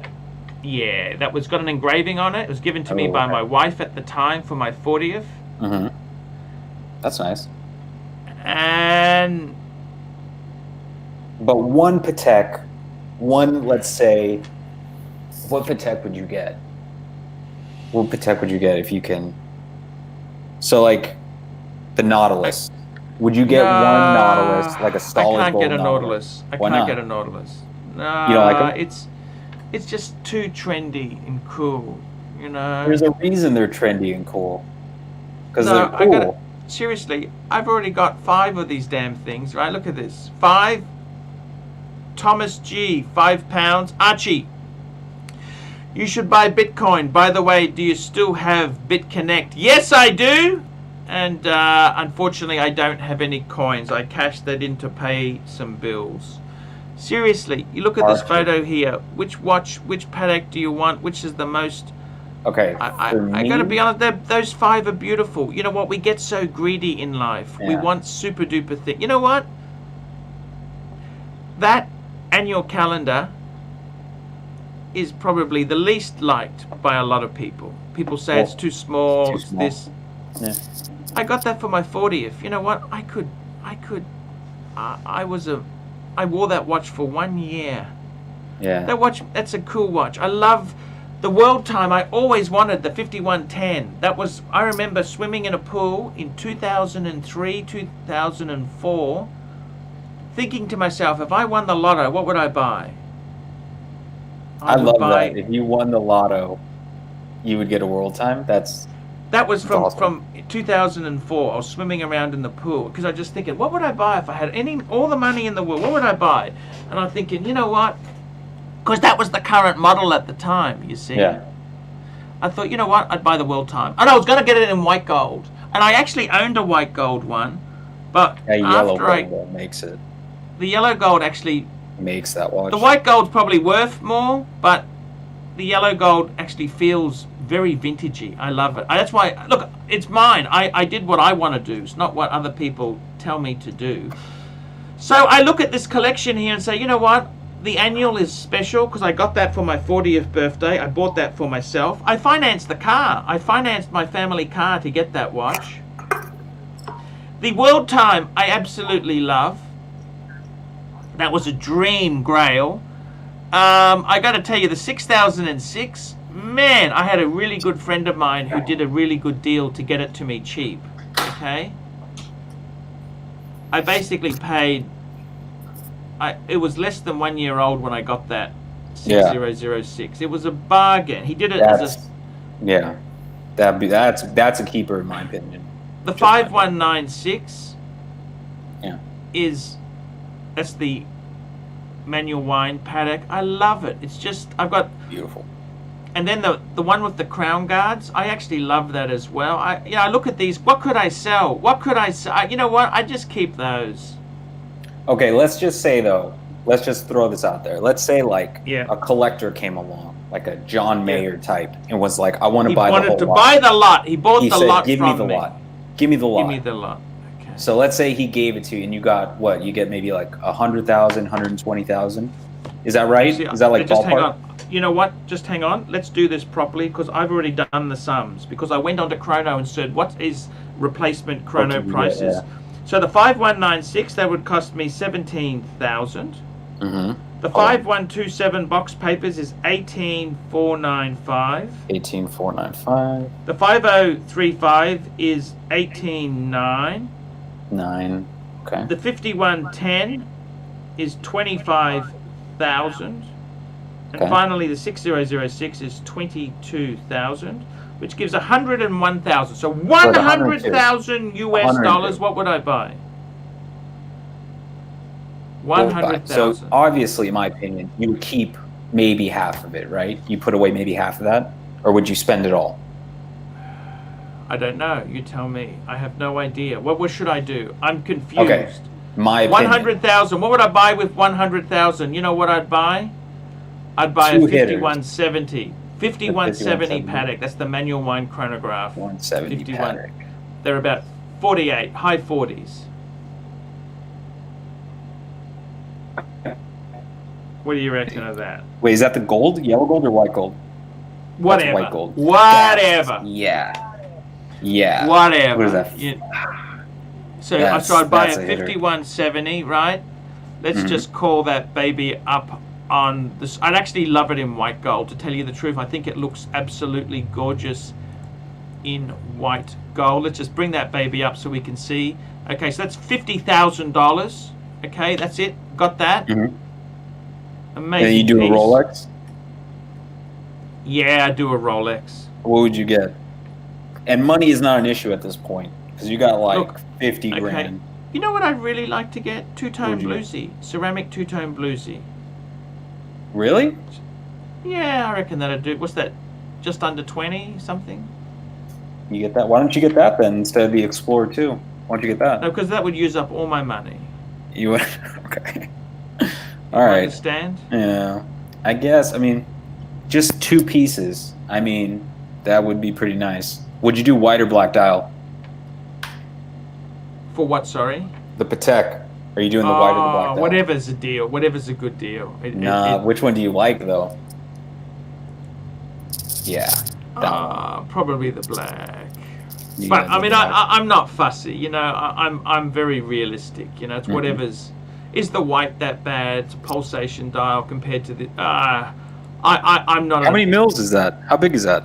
Yeah, that was got an engraving on it. It was given to me by my wife at the time for my 40th. Mm-hmm. That's nice. But one Patek, let's say, what Patek would you get? What Patek would you get if you can? So like the Nautilus. Would you get one Nautilus, like a solid I can't gold get a Nautilus. I can't get a Nautilus. No, you don't like them? It's just too trendy and cool, you know. There's a reason they're trendy and cool. Because they're cool. Seriously, I've already got 5 of these damn things, right? Look at this. 5. Thomas G, £5. Archie, you should buy Bitcoin. By the way, do you still have BitConnect? Yes, I do. And unfortunately, I don't have any coins. I cashed that in to pay some bills. Seriously, you look at this photo here. Which watch, which Patek do you want? Which is the most... Okay, I got to be honest, those 5 are beautiful. You know what? We get so greedy in life. Yeah. We want super duper thing. You know what? That annual calendar is probably the least liked by a lot of people. People say it's too small. It's this. Yeah. I got that for my 40th. You know what? I wore that watch for 1 year. Yeah. That watch, that's a cool watch. I love the world time. I always wanted the 5110. That was, I remember swimming in a pool in 2003, 2004, thinking to myself, if I won the lotto, what would I buy? I love that. If you won the lotto, you would get a world time. That was from 2004. I was swimming around in the pool because I was just thinking, what would I buy if I had all the money in the world? What would I buy? And I'm thinking, you know what? Because that was the current model at the time, you see. Yeah. I thought, you know what? I'd buy the world time. And I was going to get it in white gold. And I actually owned a white gold one. But yellow gold makes it. The yellow gold actually makes that watch. The white gold's probably worth more, but the yellow gold actually feels very vintagey. I love it. That's why, look, it's mine. I did what I want to do. It's not what other people tell me to do. So I look at this collection here and say, you know what? The annual is special because I got that for my 40th birthday. I bought that for myself. I financed the car. I financed my family car to get that watch. The world time I absolutely love. That was a dream grail. I got to tell you, the 6006, man, I had a really good friend of mine who did a really good deal to get it to me cheap. Okay? I basically paid... it was less than 1 year old when I got that 6006. It was a bargain. He did it as a... Yeah. That's a keeper in my opinion. The 5196 that's the manual wine Patek. I love it. It's just, I've got beautiful. And then the one with the crown guards, I actually love that as well. I look at these. What could I sell? What could I sell? You know what? I just keep those. Okay, let's just say though. Let's just throw this out there. Let's say like a collector came along, like a John Mayer type, and was like, "I want to buy the whole lot." He wanted to buy the lot. He bought the lot from me. Give me the lot. Give me the lot. Give me the lot. Okay. So let's say he gave it to you, and you got what? You get maybe like 100,000, 120,000. Is that right? See, is that like just ballpark? hang on. You know what? Just hang on. Let's do this properly because I've already done the sums. Because I went onto Chrono and said, "What is replacement Chrono prices?" So the 5196 that would cost me 17,000. The 5127 box papers is 18,495. 18,495. The 5035 is 18,900. 9. Okay. The 5110 is 25,000. And finally the 6006 is 22,000, which gives 101,000. So 100,000 US dollars. What would I buy? 100,000. So obviously, in my opinion, you would keep maybe half of it, right? You put away maybe half of that, or would you spend it all? I don't know. You tell me. I have no idea. What should I do? I'm confused. Okay. My opinion. 100,000. What would I buy with 100,000? You know what I'd buy? I'd buy a 5170. 5170 Patek. That's the manual wine chronograph. 170 Patek. They're about 48, high 40s. What do you reckon of that? Wait, is that the gold, yellow gold, or white gold? Whatever. That's white gold. Whatever. Yeah. Yeah. Whatever. What is that? So I'd buy a 5170, right? Let's just call that baby up on this. I'd actually love it in white gold, to tell you the truth. I think it looks absolutely gorgeous in white gold. Let's just bring that baby up so we can see. Okay, so that's $50,000. Okay, that's it. Got that? Amazing. And you do a Rolex? Yeah, I do a Rolex. What would you get? And money is not an issue at this point, because you got like 50 grand. You know what I'd really like to get? Two-tone bluesy. Ceramic two-tone bluesy. Really? Yeah, I reckon that'd do. What's that? Just under 20 something? You get that? Why don't you get that then instead of the Explorer 2? Why don't you get that? No, because that would use up all my money. You would? Okay. All right. Understand? Yeah. I guess, I mean, just 2 pieces. I mean, that would be pretty nice. Would you do white or black dial? For what, sorry? The Patek. Are you doing the white or the black dial? Whatever's a deal. Whatever's a good deal. Which one do you like, though? Yeah. Probably the black. But I mean, I'm not fussy. You know, I'm very realistic. You know, it's whatever's. Is the white that bad? It's a pulsation dial compared to the. I'm not. How many mils is that? How big is that?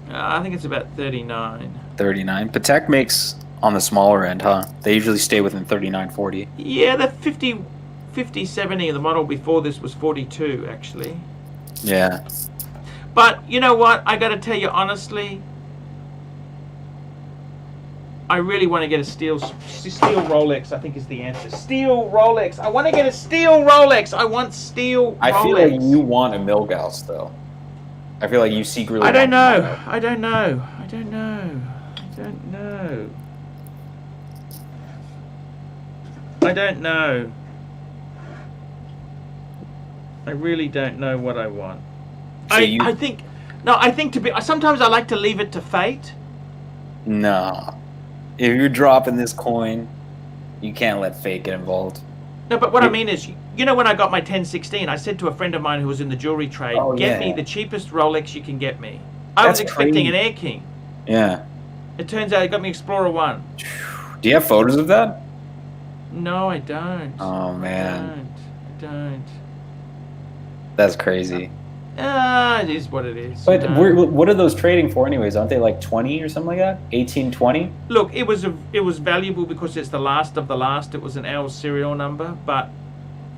I think it's about 39. 39. Patek makes on the smaller end, huh? They usually stay within 39-40. Yeah, the 50-70. The model before this was 42, actually. Yeah. But you know what? I got to tell you honestly. I really want to get a steel Rolex, I think is the answer. Steel Rolex. I want to get a steel Rolex. I want steel Rolex. I feel like you want a Milgauss, though. I feel like you secretly I don't know. I really don't know what I want. So I think sometimes I like to leave it to fate. No. If you're dropping this coin, you can't let fate get involved. No, but what I mean is, you know, when I got my 1016, I said to a friend of mine who was in the jewelry trade, get me the cheapest Rolex you can get me. I was expecting an Air King. Yeah. It turns out it got me Explorer 1. Do you have photos of that? No, I don't. Oh, man. I don't. That's crazy. It is what it is. But what are those trading for anyways? Aren't they like 20 or something like that? 18, 20? Look, it was valuable because it's the last of the last. It was an L serial number. But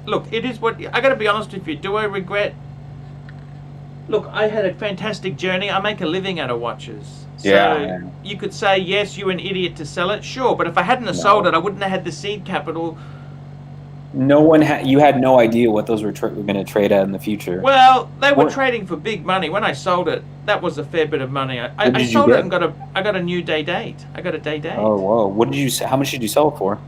look, it is what... I got to be honest with you. Do I regret Look, I had a fantastic journey. I make a living out of watches. So Yeah. you could say, yes, you're an idiot to sell it. Sure, but if I hadn't have sold it, I wouldn't have had the seed capital. No one had. You had no idea what those were going to trade at in the future. Well, they were trading for big money. When I sold it, that was a fair bit of money. I sold it and I got a new day date. I got a day date. Oh, whoa! What did you? How much did you sell it for?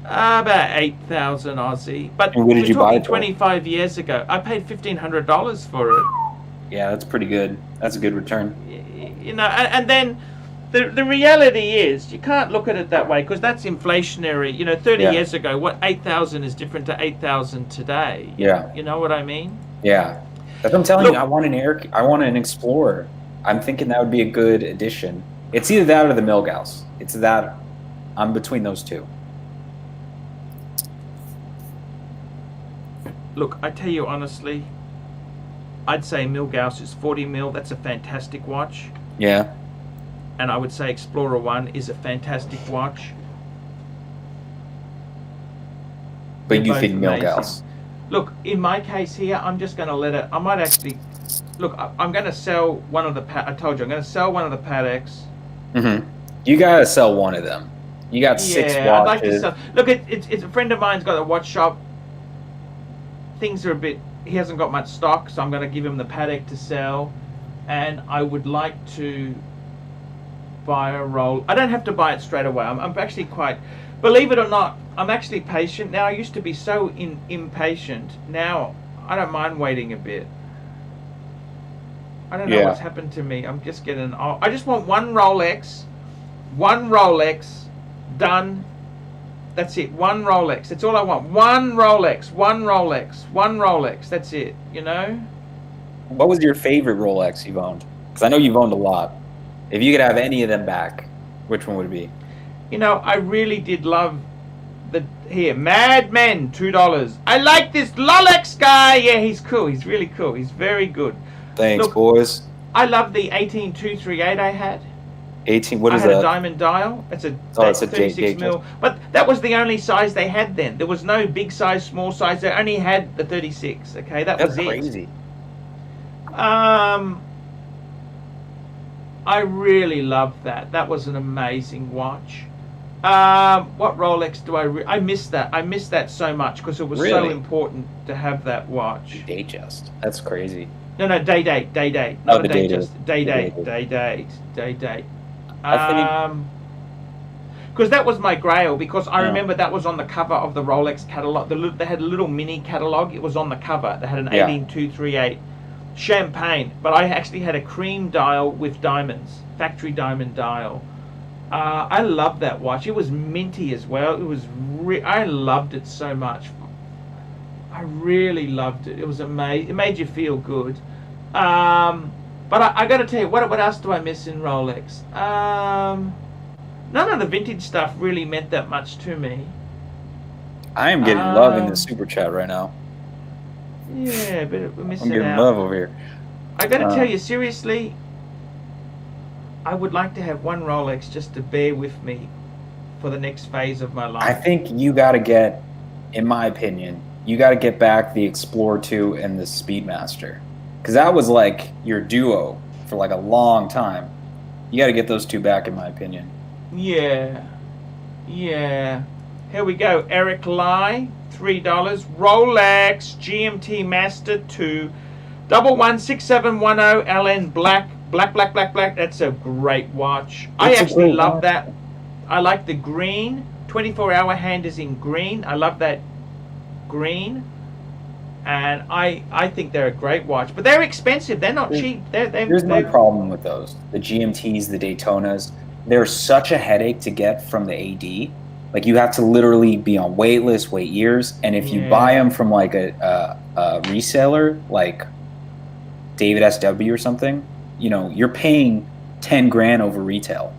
About 8,000 Aussie. But and where did you buy it for? 25 years ago. I paid $1,500 for it. Yeah, that's pretty good. That's a good return. You know, and then the reality is you can't look at it that way because that's inflationary. You know, 30 years ago, what 8,000 is different to 8,000 today. Yeah. You know what I mean? Yeah. That's what I'm telling you. I want an Explorer. I'm thinking that would be a good addition. It's either that or the Milgauss. It's that. I'm between those two. Look, I tell you honestly, I'd say Milgauss is 40 mil. That's a fantastic watch. Yeah. And I would say Explorer 1 is a fantastic watch. But you think Milgauss? Look, in my case here, I'm just going to let it. I might actually. Look, I'm going to sell one of the. I told you, I'm going to sell one of the Pateks. Mm-hmm. You got to sell one of them. You got 6 watches. I'd like to sell. Look, it's a friend of mine's got a watch shop. Things are a bit. He hasn't got much stock, so I'm going to give him the Patek to sell, and I would like to buy a roll. I don't have to buy it straight away. I'm actually quite. Believe it or not, I'm actually patient now. I used to be so impatient. Now I don't mind waiting a bit. I don't know what's happened to me. I'm just getting. I just want one Rolex done. That's it. One Rolex. That's all I want. One Rolex. That's it. You know. What was your favorite Rolex you've owned? Because I know you've owned a lot. If you could have any of them back, which one would it be? You know, I really did love Mad Men, $2. I like this Rolex guy. Yeah, he's cool. He's really cool. He's very good. Thanks, boys. I love the 18238 I had. 18. What is that? I had a diamond dial. It's a 36 mil. But that was the only size they had then. There was no big size, small size. They only had the 36. Okay, that's was crazy. It. I really loved that. That was an amazing watch. What Rolex do I miss that. I miss that so much because it was so important to have that watch. Datejust. That's crazy. No, day date. Not a Datejust. Day date. Because that was my grail. Because I remember that was on the cover of the Rolex catalog. They had a little mini catalog. It was on the cover. They had an 18238 champagne, but I actually had a cream dial with diamonds, factory diamond dial. I loved that watch. It was minty as well. It was. I loved it so much. I really loved it. It was amazing. It made you feel good. But I got to tell you, what else do I miss in Rolex? None of the vintage stuff really meant that much to me. I am getting love in the super chat right now. Yeah, but we're missing out. I'm getting love over here. I got to tell you, seriously, I would like to have one Rolex just to bear with me for the next phase of my life. I think you got to get, in my opinion, you got to get back the Explorer 2 and the Speedmaster. Because that was like your duo for like a long time. You got to get those two back, in my opinion. Yeah. Here we go. Eric Lai, $3. Rolex GMT Master 2, 116710 LN black. That's a great watch. I actually love that. I like the green. 24-hour hand is in green. I love that green. And I think they're a great watch, but they're expensive. They're not cheap. Here's my problem with those: the GMTs, the Daytonas. They're such a headache to get from the AD. Like you have to literally be on wait list, wait years, and if you buy them from like a reseller, like David SW or something, you know, you're paying 10 grand over retail,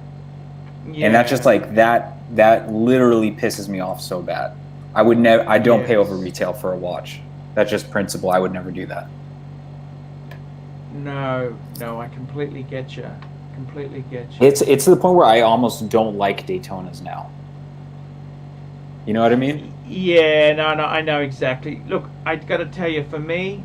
and that's just like that. That literally pisses me off so bad. I would never. I don't pay over retail for a watch. That's just principle. I would never do that. No, I completely get you. It's to the point where I almost don't like Daytonas now. You know what I mean? Yeah, no, I know exactly. Look, I got to tell you, for me,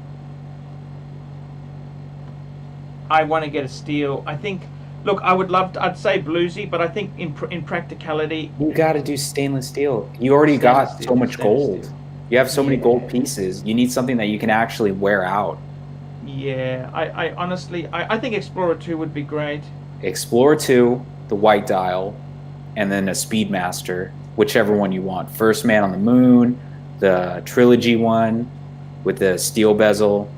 I want to get a steel. I think. Look, I would love to, I'd say bluesy, but I think in practicality, you got to do stainless steel. You already got so much gold. You have so many gold pieces. You need something that you can actually wear out. Yeah, I honestly, I think Explorer 2 would be great. Explorer 2, the white dial, and then a Speedmaster, whichever one you want. First Man on the Moon, the trilogy one with the steel bezel.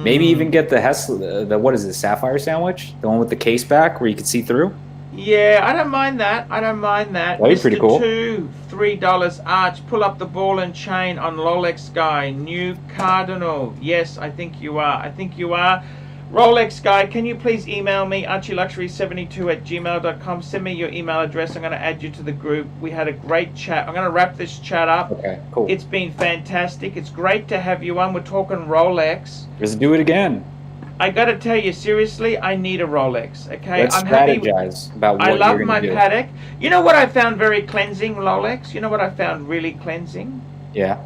Maybe even get the Hessler, what is it, Sapphire Sandwich? The one with the case back where you can see through? Yeah, I don't mind that. I don't mind that. That'd be pretty cool. $2, $3 Arch. Pull up the ball and chain on Rolex guy. New Cardinal. Yes, I think you are. I think you are. Rolex guy, can you please email me, archieluxury72@gmail.com. Send me your email address. I'm going to add you to the group. We had a great chat. I'm going to wrap this chat up. Okay, cool. It's been fantastic. It's great to have you on. We're talking Rolex. Let's do it again. I got to tell you, seriously, I need a Rolex, okay? Let's strategize about what I love you're my gonna do. Patek. You know what I found very cleansing, Rolex? You know what I found really cleansing? Yeah.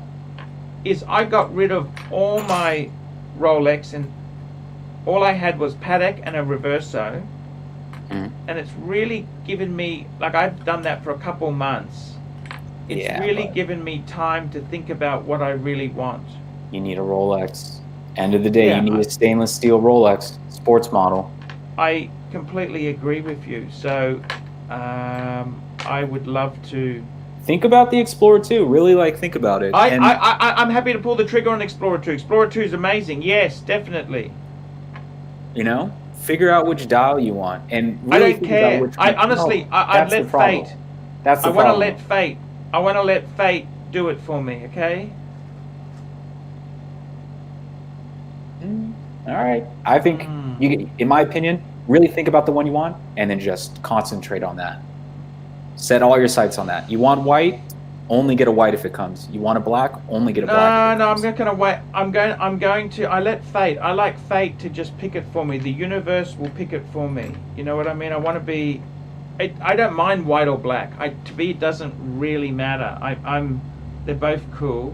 Is I got rid of all my Rolex and all I had was Patek and a Reverso. And it's really given me, like I've done that for a couple months. It's really given me time to think about what I really want. You need a Rolex. End of the day, you need a stainless steel Rolex, sports model. I completely agree with you. So I would love to think about the Explorer 2. Really, think about it. I'm happy to pull the trigger on Explorer 2. Explorer 2 is amazing. Yes, definitely. You know, figure out which dial you want, and really I don't care. I honestly, I'd let fate. That's the I problem. want to let fate. I want to let fate do it for me. Okay. All right. I think you, in my opinion, really think about the one you want, and then just concentrate on that. Set all your sights on that. You want white? Only get a white if it comes. You want a black? Only get a black. No, I'm not gonna wait. I'm going to. I let fate. I like fate to just pick it for me. The universe will pick it for me. You know what I mean? I want to be. I don't mind white or black. To me, it doesn't really matter. They're both cool.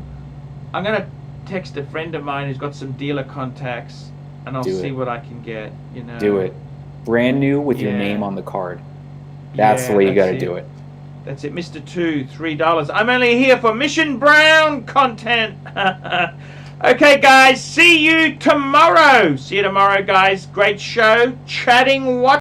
I'm gonna text a friend of mine who's got some dealer contacts, and I'll see what I can get. You know. Do it. Brand new with your name on the card. That's the way you got to do it. That's it, Mr. 2, $3. I'm only here for Mission Brown content. Okay, guys, see you tomorrow. See you tomorrow, guys. Great show. Chatting what?